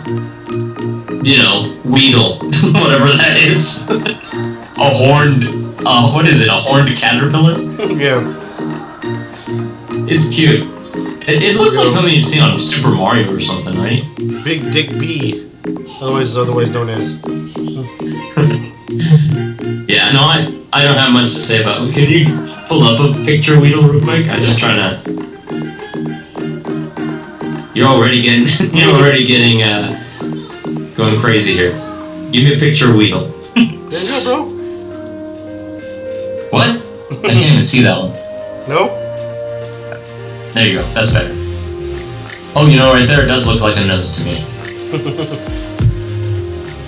[SPEAKER 2] Weedle, whatever that is. A horned, what is it? A horned caterpillar?
[SPEAKER 1] Yeah.
[SPEAKER 2] It's cute. It looks like something you'd see on Super Mario or something, right?
[SPEAKER 1] Big Dick B, otherwise known as.
[SPEAKER 2] Yeah, no, I don't have much to say about it. Can you pull up a picture of Weedle real quick? I'm just trying to... You're already getting going crazy here. Give me a picture of Weedle.
[SPEAKER 1] There you go, bro.
[SPEAKER 2] What? I can't even see that one.
[SPEAKER 1] No?
[SPEAKER 2] There you go. That's better. Oh, right there, it does look like a nose to me.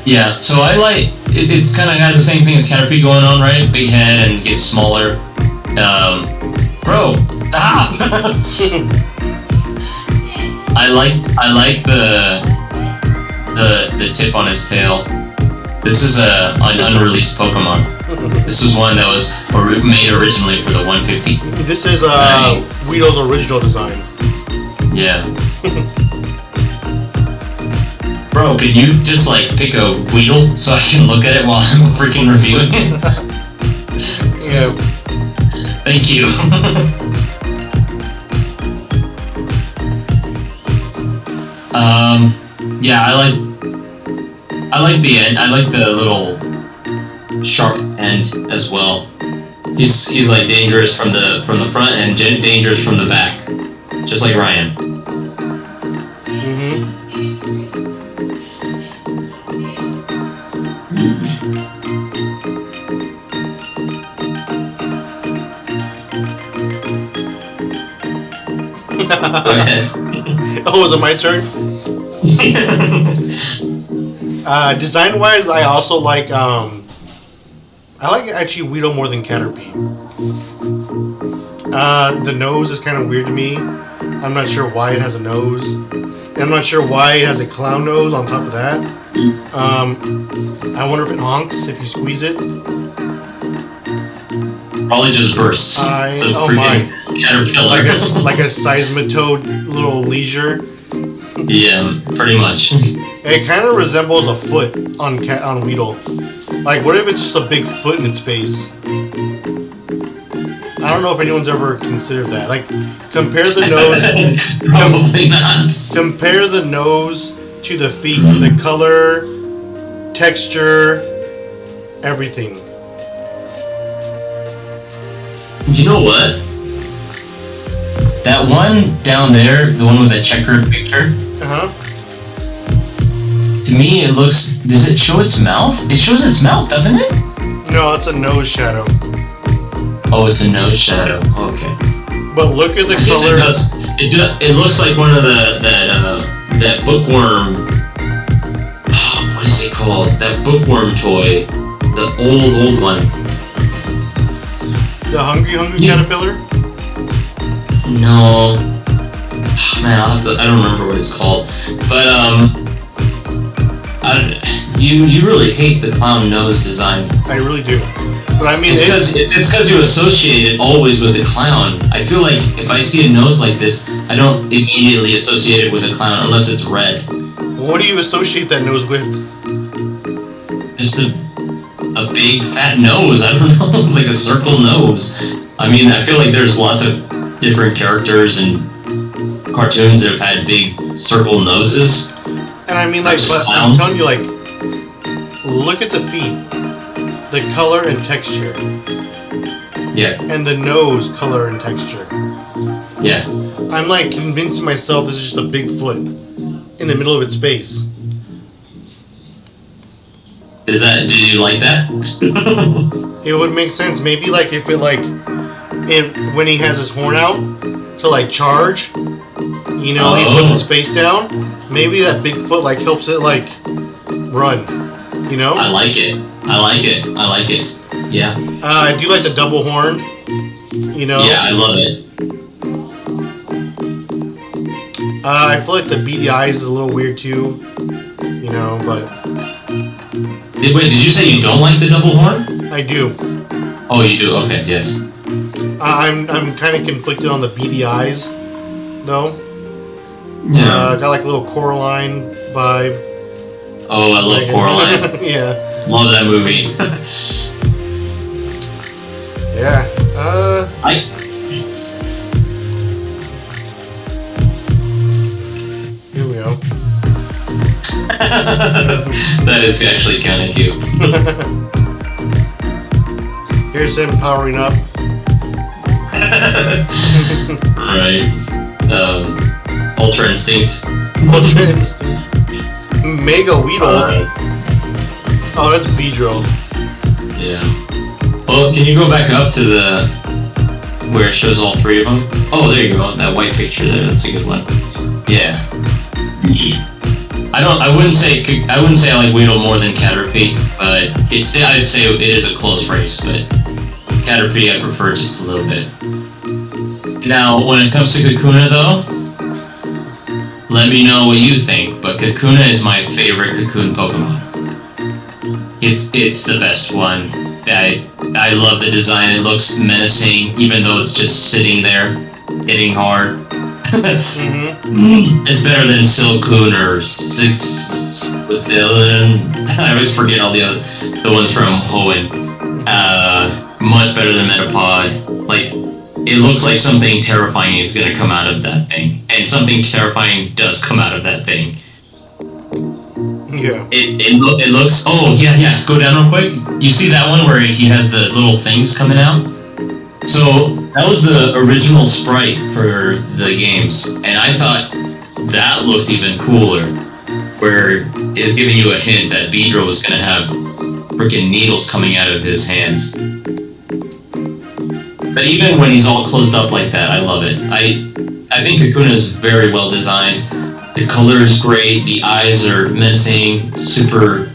[SPEAKER 2] Yeah, so I like... It's kind of has the same thing as Caterpie going on, right? Big head and gets smaller. Bro, stop! I like the tip on his tail. This is an unreleased Pokemon. This was one that was made originally for the 150.
[SPEAKER 1] This is Weedle's original design.
[SPEAKER 2] Yeah. Bro, could you just like pick a Weedle so I can look at it while I'm freaking reviewing it?
[SPEAKER 1] Yeah.
[SPEAKER 2] Thank you. Yeah, I like the end. I like the little sharp end as well. He's like dangerous from the front and dangerous from the back, just like Ryan. Go ahead.
[SPEAKER 1] Oh, was it my turn? Design-wise, I also like actually Weedle more than Caterpie. The nose is kind of weird to me. I'm not sure why it has a nose. And I'm not sure why it has a clown nose on top of that. I wonder if it honks if you squeeze it.
[SPEAKER 2] Probably just bursts.
[SPEAKER 1] Oh my!
[SPEAKER 2] Caterpillar.
[SPEAKER 1] Like a seismitoad little leisure.
[SPEAKER 2] Yeah, pretty much.
[SPEAKER 1] It kind of resembles a foot on Weedle. Like, what if it's just a big foot in its face? I don't know if anyone's ever considered that. Like, compare the nose.
[SPEAKER 2] Probably not.
[SPEAKER 1] Compare the nose to the feet. The color, texture, everything.
[SPEAKER 2] You know what? That one down there, the one with that checkered picture. To me, it looks. Does it show its mouth? It shows its mouth, doesn't it?
[SPEAKER 1] No, it's a nose shadow.
[SPEAKER 2] Oh, it's a nose shadow. Okay.
[SPEAKER 1] But look at the color.
[SPEAKER 2] It looks like one of that bookworm. What is it called? That bookworm toy, the old one.
[SPEAKER 1] The Hungry Caterpillar?
[SPEAKER 2] No. Man, I don't remember what it's called. But you really hate the clown nose design.
[SPEAKER 1] I really do. But I mean,
[SPEAKER 2] it's because you associate it always with a clown. I feel like if I see a nose like this, I don't immediately associate it with a clown unless it's red.
[SPEAKER 1] What do you associate that nose with?
[SPEAKER 2] Just a big fat nose. I don't know, like a circle nose. I mean, I feel like there's lots of different characters and cartoons that have had big circle noses.
[SPEAKER 1] And I mean, like, but I'm telling you, like, look at the feet, the color and texture.
[SPEAKER 2] Yeah.
[SPEAKER 1] And the nose color and texture.
[SPEAKER 2] Yeah.
[SPEAKER 1] I'm like convincing myself this is just a big foot in the middle of its face.
[SPEAKER 2] Do you like that?
[SPEAKER 1] It would make sense. Maybe like if it when he has his horn out to like charge, he puts his face down. Maybe that big foot like helps it like run.
[SPEAKER 2] I like it. Yeah.
[SPEAKER 1] I do like the double horn.
[SPEAKER 2] Yeah, I love it.
[SPEAKER 1] I feel like the beady eyes is a little weird too. But.
[SPEAKER 2] Wait, did you say you don't like the double horn?
[SPEAKER 1] I do.
[SPEAKER 2] Oh, you do? Okay, yes.
[SPEAKER 1] I'm kind of conflicted on the beady eyes, though.
[SPEAKER 2] Yeah.
[SPEAKER 1] Got like a little Coraline vibe.
[SPEAKER 2] Oh, I love Coraline.
[SPEAKER 1] Yeah.
[SPEAKER 2] Love that movie.
[SPEAKER 1] Yeah. Here we go.
[SPEAKER 2] That is actually kind of cute.
[SPEAKER 1] Here's him powering up.
[SPEAKER 2] Right. Ultra Instinct.
[SPEAKER 1] Ultra Instinct. Mega Weedle. Oh, that's Beedrill.
[SPEAKER 2] Yeah. Well, can you go back up to where it shows all three of them? Oh, there you go. That white picture there. That's a good one. Yeah. I wouldn't say I like Weedle more than Caterpie, but I'd say it is a close race, but Caterpie I prefer just a little bit. Now, when it comes to Kakuna though, let me know what you think. But Kakuna is my favorite Cocoon Pokemon. It's the best one. I love the design. It looks menacing, even though it's just sitting there, hitting hard. It's better than Silcoon or what's the other one? I always forget all the ones from Hoenn. Much better than Metapod. Like, it looks like something terrifying is gonna come out of that thing, and something terrifying does come out of that thing.
[SPEAKER 1] Yeah.
[SPEAKER 2] It looks. Oh yeah. Go down real quick. You see that one where he has the little things coming out? So that was the original sprite for the games, and I thought that looked even cooler, where it's giving you a hint that Beedrill was gonna have freaking needles coming out of his hands. But even when he's all closed up like that, I love it. I think Kakuna is very well designed. The color is great. The eyes are menacing, super.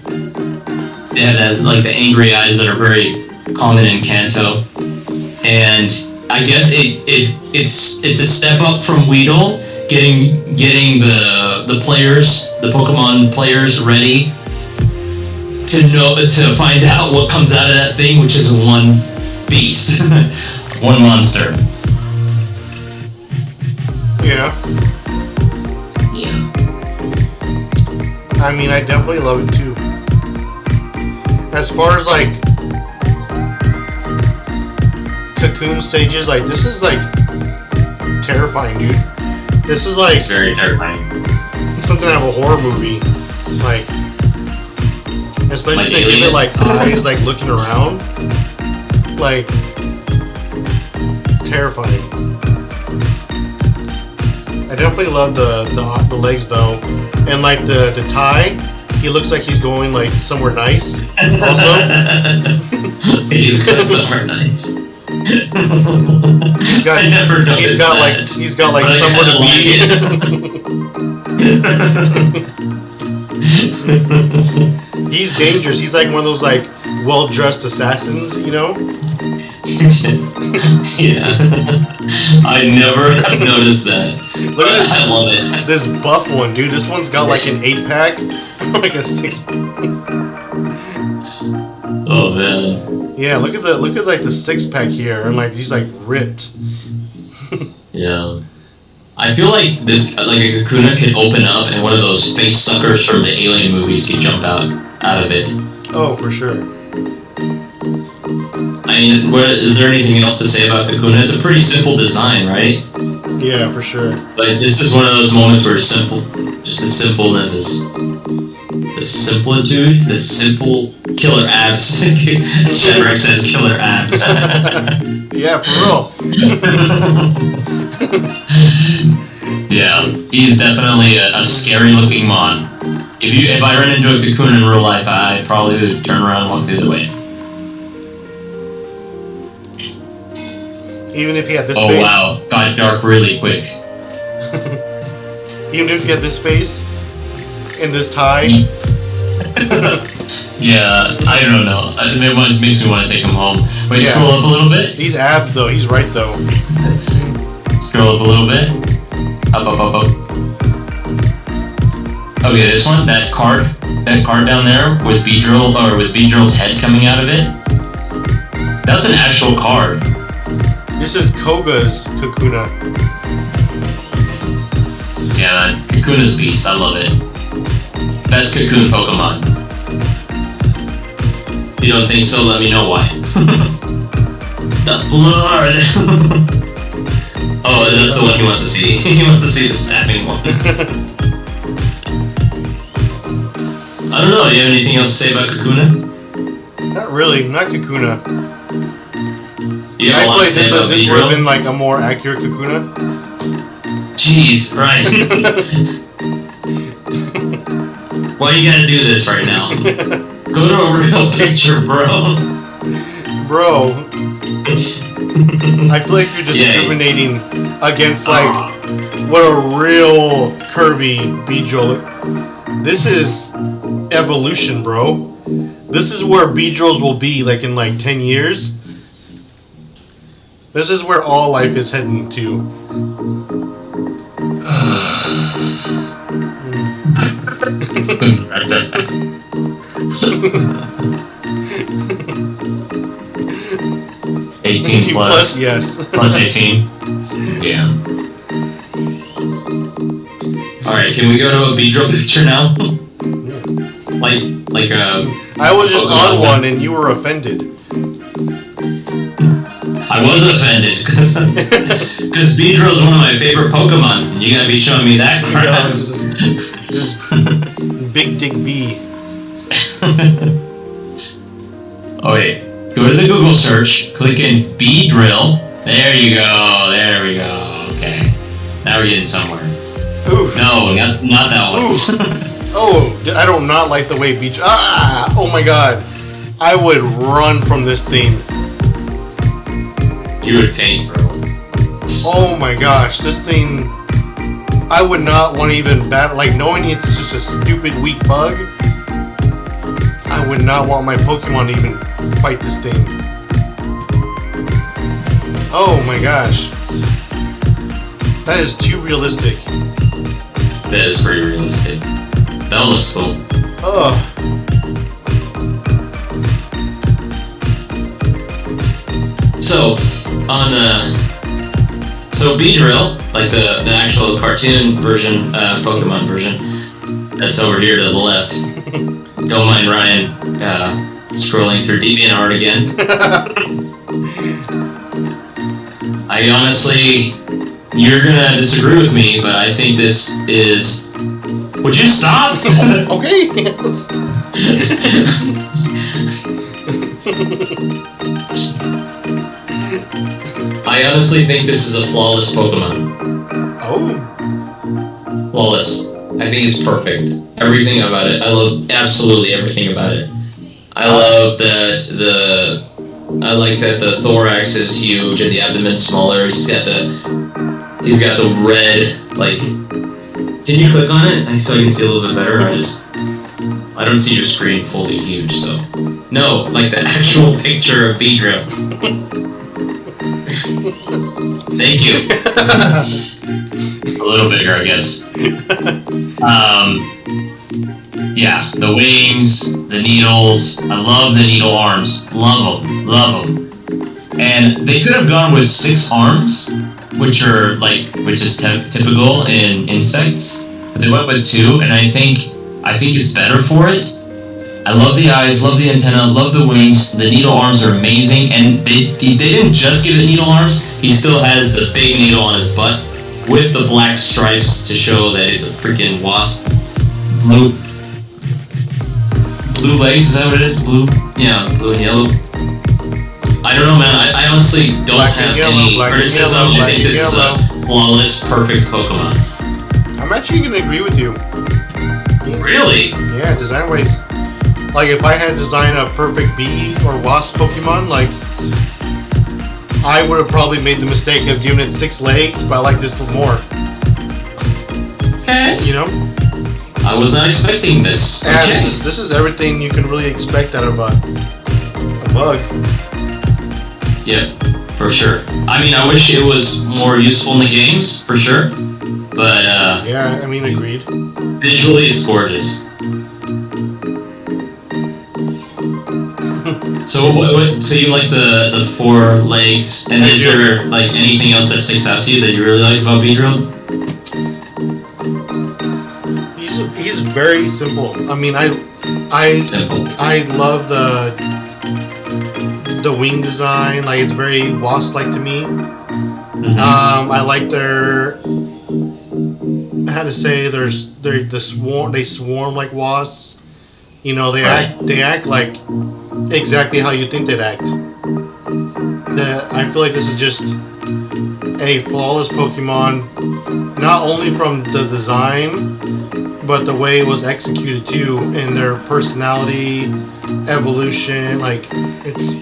[SPEAKER 2] They have that, like, the angry eyes that are very common in Kanto. And I guess it's a step up from Weedle, getting the players, the Pokemon players, ready to find out what comes out of that thing, which is one beast, one monster.
[SPEAKER 1] Yeah. I mean, I definitely love it too. As far as like Cocoon stages, like, this is like terrifying, dude. This is like,
[SPEAKER 2] it's very terrifying.
[SPEAKER 1] Something out of a horror movie, like, especially
[SPEAKER 2] like
[SPEAKER 1] they give it like eyes, like looking around, like, terrifying. I definitely love the legs though, and like the tie. He looks like he's going like somewhere nice. Also,
[SPEAKER 3] he's going somewhere nice.
[SPEAKER 1] He's got like somewhere to be. He's dangerous. He's like one of those like well-dressed assassins, you know?
[SPEAKER 3] Yeah. I never have noticed that.
[SPEAKER 1] Look at this.
[SPEAKER 3] I love it.
[SPEAKER 1] This buff one, dude. This one's got like an 8-pack, like a 6.
[SPEAKER 3] Oh man.
[SPEAKER 1] Yeah, look at like the 6-pack here, and like he's like ripped.
[SPEAKER 3] Yeah. I feel like this, like a Kakuna could open up and one of those face suckers from the Alien movies could jump out of it.
[SPEAKER 1] Oh, for sure.
[SPEAKER 3] I mean, is there anything else to say about Kakuna? It's a pretty simple design, right?
[SPEAKER 1] Yeah, for sure.
[SPEAKER 3] But this is one of those moments where simple, just the simpleness is, the simplitude, the simple killer abs. Shedrick says killer abs.
[SPEAKER 1] Yeah, for real.
[SPEAKER 3] Yeah, he's definitely a scary looking mon. If I ran into a Kakuna in real life, I probably would turn around and walk the other way.
[SPEAKER 1] Even if he had this
[SPEAKER 3] face.
[SPEAKER 1] face.
[SPEAKER 3] Oh wow, got dark really quick.
[SPEAKER 1] Even if he had this face and this tie.
[SPEAKER 3] Yeah, I don't know. It makes me want to take him home. Wait,
[SPEAKER 1] yeah.
[SPEAKER 3] Scroll up a little bit.
[SPEAKER 1] He's abs though. He's right though.
[SPEAKER 3] Scroll up a little bit. Up. Okay, this one, that card down there with Beedrill, or with Beedrill's head coming out of it. That's an actual card.
[SPEAKER 1] This is Koga's Kakuna.
[SPEAKER 3] Yeah, Kakuna's beast. I love it. Best Cocoon Pokemon. If you don't think so, let me know why. The blood! Oh, that's the one he wants to see. He wants to see the stabbing one. I don't know, do you have anything else to say about Kakuna?
[SPEAKER 1] Not really, not Kakuna.
[SPEAKER 3] You
[SPEAKER 1] I
[SPEAKER 3] have a lot
[SPEAKER 1] feel
[SPEAKER 3] to say about
[SPEAKER 1] this would have
[SPEAKER 3] Beedrill?
[SPEAKER 1] been like a more accurate Kakuna.
[SPEAKER 3] Jeez, right. Why you gotta do this right now? Go to a real picture, bro.
[SPEAKER 1] Bro. I feel like you're discriminating against like what a real curvy Beedrill. This is evolution, bro. This is where Beedrills will be like in like 10 years. This is where all life is heading to.
[SPEAKER 3] $18 plus.
[SPEAKER 1] Yes.
[SPEAKER 3] Plus 18. Yeah. Alright, can we go to a Beedrill picture now? like
[SPEAKER 1] I was just on one and you were offended.
[SPEAKER 3] I was offended because Beedrill is one of my favorite Pokemon. And you gotta be showing me that crap.
[SPEAKER 1] Just Big Dick B.
[SPEAKER 3] Oh wait, go to the Google search, click in Beedrill. There you go. There we go. Okay, now we're getting somewhere.
[SPEAKER 1] Oof.
[SPEAKER 3] No, not that one.
[SPEAKER 1] Oh, I do not like the way Beach. Ah! Oh my god. I would run from this thing.
[SPEAKER 3] You would faint, bro.
[SPEAKER 1] Oh my gosh, this thing. I would not want to even battle. Like, knowing it's just a stupid weak bug, I would not want my Pokemon to even fight this thing. Oh my gosh. That is too realistic.
[SPEAKER 3] That is pretty realistic. That looks cool.
[SPEAKER 1] Ugh.
[SPEAKER 3] So, so Beedrill, like the actual cartoon version, Pokemon version, that's over here to the left. Don't mind Ryan scrolling through DeviantArt again. I honestly, you're gonna disagree with me, but I think this is. Would you stop?
[SPEAKER 1] Okay.
[SPEAKER 3] I honestly think this is a flawless Pokemon.
[SPEAKER 1] Oh.
[SPEAKER 3] Flawless. I think it's perfect. Everything about it. I love absolutely everything about it. I love that I like that the thorax is huge and the abdomen's smaller. He's got the red, like. Can you click on it so I can see a little bit better? I don't see your screen fully huge, so. No, like the actual picture of Beedrill. Thank you. A little bigger, I guess. Yeah, the wings, the needles. I love the needle arms. Love them. And they could have gone with 6 arms, which is typical in insects. But they went with 2, and I think it's better for it. I love the eyes, love the antenna, love the wings. The needle arms are amazing, and they didn't just give it needle arms. He still has the big needle on his butt with the black stripes to show that it's a freaking wasp. Blue legs, is that what it is? Blue? Yeah, blue and yellow. I don't know, man. I honestly don't have any criticism. I think this is a flawless, perfect Pokemon.
[SPEAKER 1] I'm actually gonna agree with you.
[SPEAKER 3] Really?
[SPEAKER 1] Yeah, design-wise. Like, if I had designed a perfect bee or wasp Pokemon, like, I would have probably made the mistake of giving it 6 legs, but I like this more.
[SPEAKER 3] Okay.
[SPEAKER 1] You know?
[SPEAKER 3] I was not expecting this.
[SPEAKER 1] And
[SPEAKER 3] Okay.
[SPEAKER 1] this is everything you can really expect out of a bug.
[SPEAKER 3] Yeah, for sure. I mean, I wish it was more useful in the games, for sure. But,
[SPEAKER 1] Yeah, I mean, agreed.
[SPEAKER 3] visually, it's gorgeous. So so you like the 4 legs, and is there like anything else that sticks out to you that you really like about Beedrill?
[SPEAKER 1] He's very simple. I mean,
[SPEAKER 3] Simple.
[SPEAKER 1] I love the wing design. Like, it's very wasp-like to me.
[SPEAKER 3] Mm-hmm.
[SPEAKER 1] I like their. I had to say, they swarm like wasps. You know, they act like exactly how you think they'd act. I feel like this is just a flawless Pokemon, not only from the design, but the way it was executed too, and their personality, evolution. Like, it's.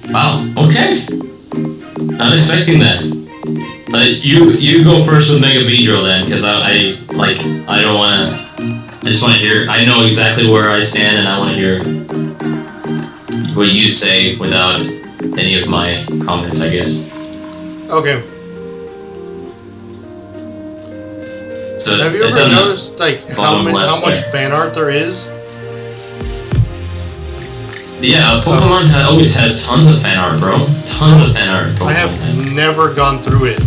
[SPEAKER 3] Wow. Okay. Not expecting that. You go first with Mega Beedrill then, because I don't want to. I just want to hear. I know exactly where I stand, and I want to hear what you say without any of my comments, I guess.
[SPEAKER 1] Okay. Have you
[SPEAKER 2] it's
[SPEAKER 1] ever
[SPEAKER 2] on the
[SPEAKER 1] noticed like how
[SPEAKER 2] bottom left
[SPEAKER 1] much
[SPEAKER 2] there.
[SPEAKER 1] fan art there is?
[SPEAKER 2] Yeah, Pokemon always has tons of fan art, bro. Tons of fan art. Pokemon
[SPEAKER 1] I have
[SPEAKER 2] has.
[SPEAKER 1] never gone through it.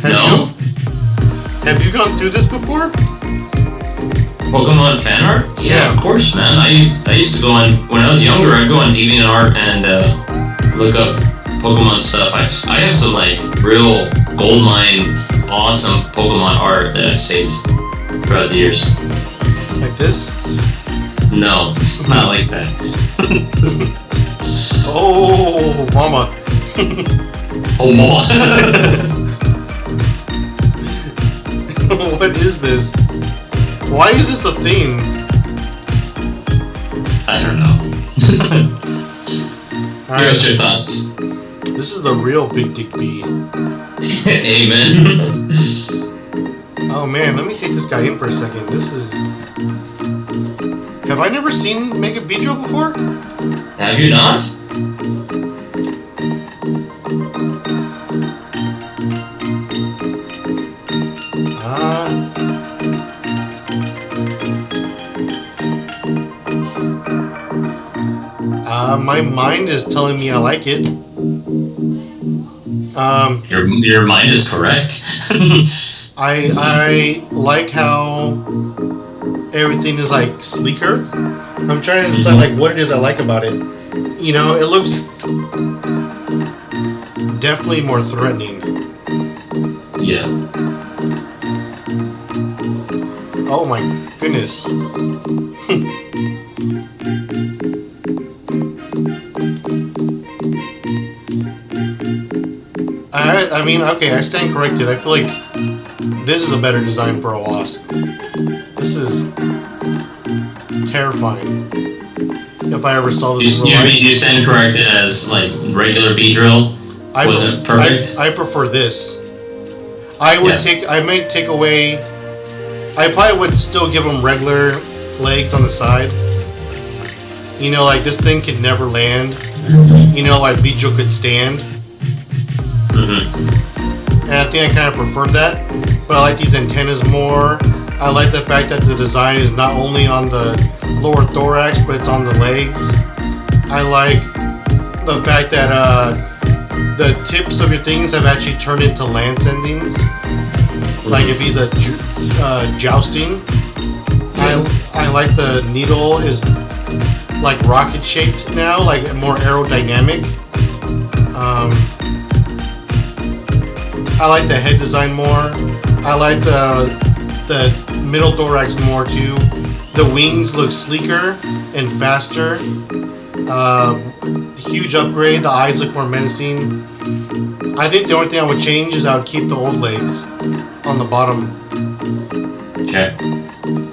[SPEAKER 1] Have
[SPEAKER 2] No?
[SPEAKER 1] you? Have you gone through this before?
[SPEAKER 2] Pokemon fan art?
[SPEAKER 1] Yeah.
[SPEAKER 2] Of course, man. I used to go on when I was younger. I'd go on DeviantArt and look up Pokemon stuff. I have some like real goldmine, awesome Pokemon art that I've saved throughout the years.
[SPEAKER 1] Like this?
[SPEAKER 2] No, not like that.
[SPEAKER 1] Oh, mama.
[SPEAKER 2] Oh, more.
[SPEAKER 1] What is this? Why is this a thing?
[SPEAKER 2] I don't know.
[SPEAKER 1] Alright,
[SPEAKER 2] What's your thoughts?
[SPEAKER 1] this is the real Big Dick Bee.
[SPEAKER 2] Amen.
[SPEAKER 1] Oh man, let me take this guy in for a second. This is... Have I never seen Mega Beedrill before?
[SPEAKER 2] Have you not?
[SPEAKER 1] My mind is telling me I like it.
[SPEAKER 2] Your mind is correct.
[SPEAKER 1] I like how everything is like sleeker. I'm trying to decide like what it is I like about it. You know, it looks definitely more threatening.
[SPEAKER 2] Yeah.
[SPEAKER 1] Oh my goodness. I mean, okay, I stand corrected. I feel like this is a better design for a wasp. This is terrifying. If I ever saw this in real life.
[SPEAKER 2] You stand corrected as like regular Beedrill wasn't perfect?
[SPEAKER 1] I prefer this. I would I might take away. I probably would still give them regular legs on the side. You know, like this thing could never land. You know, like Beedrill could stand. And I think I kind of preferred that. But I like these antennas more. I like the fact that the design is not only on the lower thorax, but it's on the legs. I like the fact that the tips of your things have actually turned into lance endings. Like if he's a jousting. I like the needle is like rocket shaped now, like more aerodynamic. I like the head design more. I like the middle thorax more too. The wings look sleeker and faster. Huge upgrade. The eyes look more menacing. I think the only thing I would change is I would keep the old legs on the bottom.
[SPEAKER 2] Okay.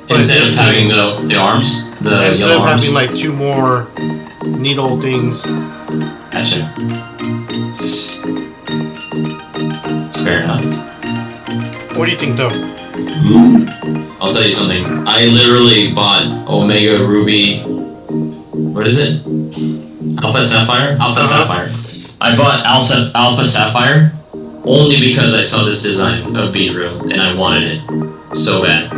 [SPEAKER 2] Instead of having the arms, the
[SPEAKER 1] instead
[SPEAKER 2] yellow
[SPEAKER 1] of
[SPEAKER 2] arms.
[SPEAKER 1] having like two more needle things.
[SPEAKER 2] Gotcha. Fair enough.
[SPEAKER 1] What do you think though?
[SPEAKER 2] I'll tell you something. I literally bought Omega Ruby. What is it? Alpha Sapphire? Sapphire. I bought Alpha Sapphire only because I saw this design of Beedrill and I wanted it so bad.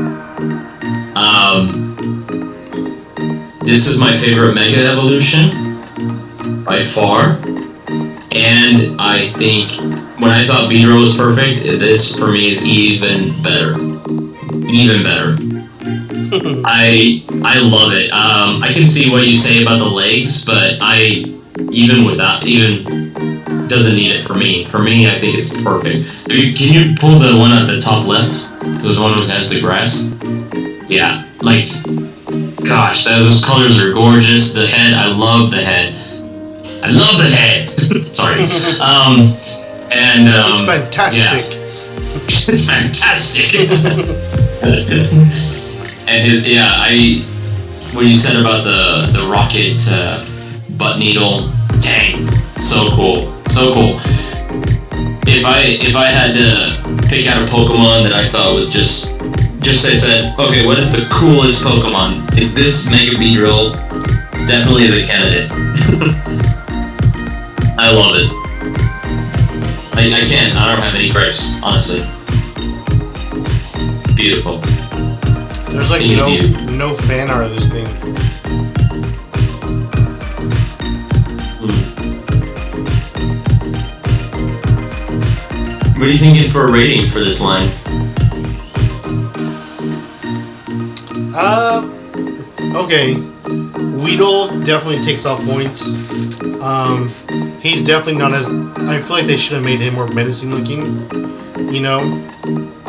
[SPEAKER 2] This is my favorite Mega Evolution by far. And I think when I thought Beedrill was perfect, this for me is even better. Even better. I love it. I can see what you say about the legs, but even doesn't need it for me. For me, I think it's perfect. Can you pull the one at the top left? The one that has the grass? Yeah. Like, gosh, those colors are gorgeous. The head, I love the head. I love the head. Sorry.
[SPEAKER 1] It's fantastic.
[SPEAKER 2] Yeah. It's fantastic. And when you said about the rocket butt needle, dang, so cool, so cool. If I had to pick out a Pokemon that I thought was just I said, okay, what is the coolest Pokemon? This Mega Beedrill definitely is a candidate. I love it. I don't have any gripes, honestly. beautiful.
[SPEAKER 1] There's like no fan art of this thing.
[SPEAKER 2] What are you thinking for a rating for this line?
[SPEAKER 1] Okay. Weedle definitely takes off points. He's definitely not as... I feel like they should have made him more menacing looking, you know?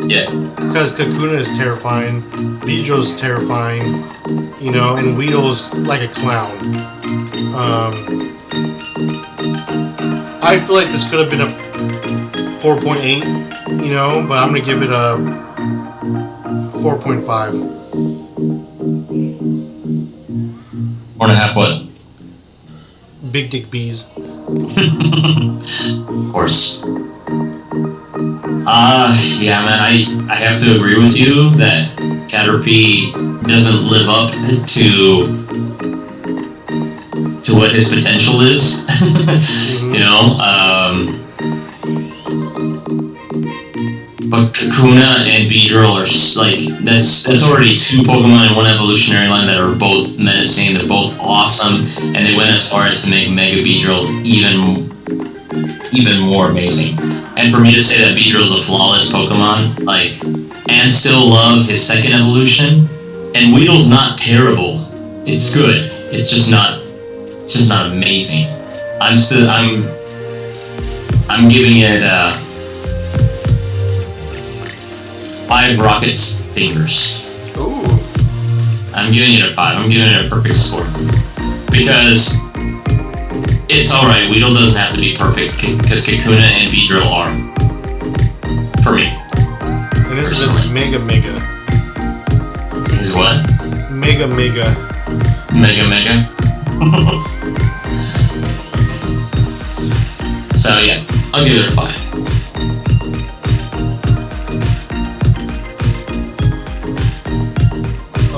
[SPEAKER 2] Yeah.
[SPEAKER 1] Because Kakuna is terrifying, Beedrill's terrifying, you know, and Weedle's like a clown. I feel like this could have been a 4.8, you know, but I'm going to give it a 4.5.
[SPEAKER 3] 4.5 what?
[SPEAKER 1] Big dick bees.
[SPEAKER 3] Of course. Yeah, man, I have to agree with you that Caterpie doesn't live up to what his potential is. You know, but Kakuna and Beedrill are like that's already two Pokemon in one evolutionary line that are both menacing. They're both awesome, and they went as far as to make Mega Beedrill even more amazing. And for me to say that Beedrill's a flawless Pokemon, like, and still love his second evolution, and Weedle's not terrible. It's good. It's just not amazing. I'm giving it 5 Rockets fingers.
[SPEAKER 1] Ooh.
[SPEAKER 3] I'm giving it a 5. I'm giving it a perfect score. Because it's alright, Weedle doesn't have to be perfect, because Kakuna and Beedrill are. For me.
[SPEAKER 1] And this is its Mega.
[SPEAKER 3] Is what?
[SPEAKER 1] Mega.
[SPEAKER 3] Mega. So yeah, I'll give it a 5.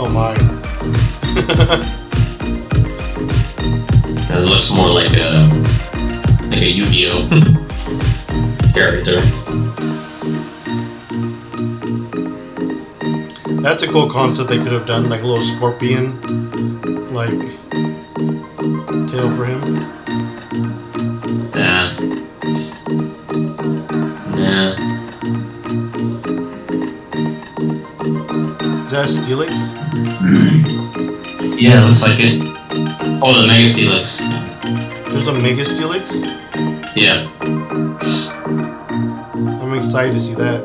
[SPEAKER 1] Oh my.
[SPEAKER 3] It looks more like a Yu-Gi-Oh character.
[SPEAKER 1] That's a cool concept they could have done, like a little scorpion, like, tail for him.
[SPEAKER 3] Yeah.
[SPEAKER 1] Is that a Steelix?
[SPEAKER 3] Yeah, looks like it. Oh, the Mega Steelix.
[SPEAKER 1] There's a Mega Steelix?
[SPEAKER 3] Yeah.
[SPEAKER 1] I'm excited to see that.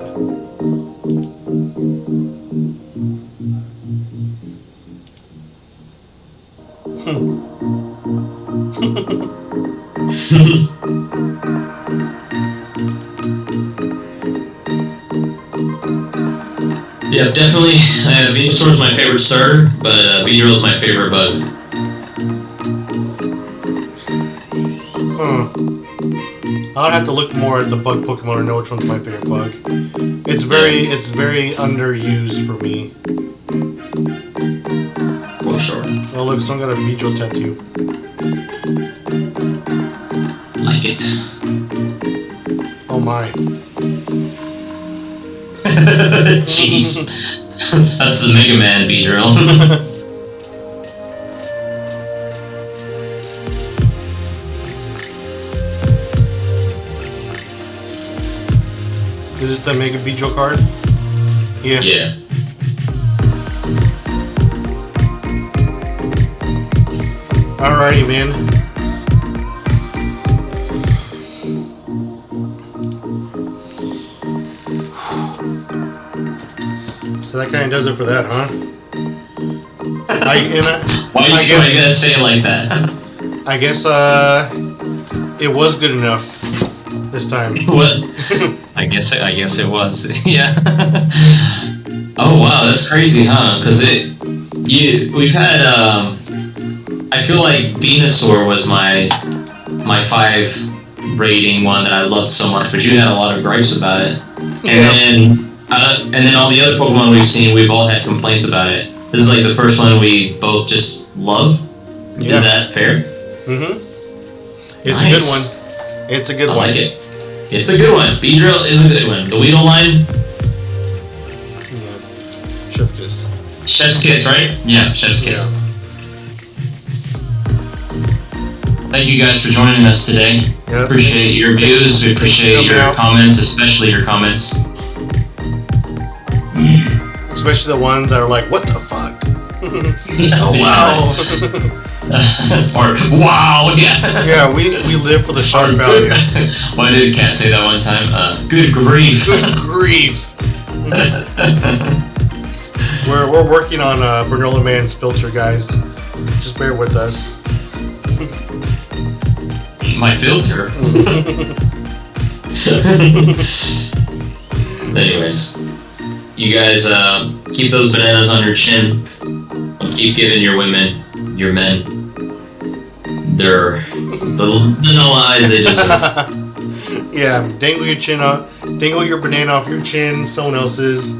[SPEAKER 3] Yeah, definitely. Venusaur's my favorite starter, but Beedrill's my favorite bug.
[SPEAKER 1] I would have to look more at the bug Pokemon to know which one's my favorite bug. It's very underused for me.
[SPEAKER 3] Oh, sure.
[SPEAKER 1] Oh look, someone got a Beedrill tattoo.
[SPEAKER 3] Like it.
[SPEAKER 1] Oh my.
[SPEAKER 3] Jeez. That's the Mega Man Beedrill.
[SPEAKER 1] Is this the Mega Beedrill card? Yeah.
[SPEAKER 3] Yeah.
[SPEAKER 1] Alrighty, man. So that kind of does it for that, huh?
[SPEAKER 3] Why are you gonna say it like that?
[SPEAKER 1] I guess it was good enough this time.
[SPEAKER 3] What? I guess it was. Yeah. Oh wow, that's crazy, huh? Because we've had I feel like Venusaur was my 5 rating one that I loved so much, but you had a lot of gripes about it. And then all the other Pokemon we've seen, we've all had complaints about it. This is like the first one we both just love.
[SPEAKER 1] Yeah.
[SPEAKER 3] Is that fair?
[SPEAKER 1] Mm-hmm. It's
[SPEAKER 3] Nice.
[SPEAKER 1] a good one. It's a good
[SPEAKER 3] I
[SPEAKER 1] one.
[SPEAKER 3] like it. It's a good one. Beedrill is a good one. The Weedle line,
[SPEAKER 1] kiss.
[SPEAKER 3] Chef's kiss, right? Yeah, chef's kiss.
[SPEAKER 1] Yeah.
[SPEAKER 3] Thank you guys for joining us today.
[SPEAKER 1] Yep.
[SPEAKER 3] Appreciate your views. We appreciate your comments, especially your comments.
[SPEAKER 1] Especially the ones that are like, what the fuck? Oh, wow.
[SPEAKER 3] Or, wow, yeah.
[SPEAKER 1] Yeah, we live for the shock value.
[SPEAKER 3] Why did Cat say that one time? Good grief.
[SPEAKER 1] Good grief. We're working on Bernoulli Man's filter, guys. Just bear with us.
[SPEAKER 3] My filter.
[SPEAKER 2] Anyways, you guys keep those bananas on your chin. And keep giving your women, your men, their the null eyes they deserve.
[SPEAKER 1] Yeah, dangle your chin up, dangle your banana off your chin, someone else's.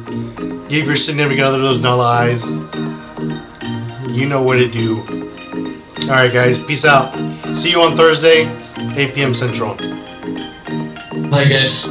[SPEAKER 1] Give your significant other those null eyes. You know what to do. All right, guys, peace out. See you on Thursday, 8 p.m. Central.
[SPEAKER 2] Bye, guys.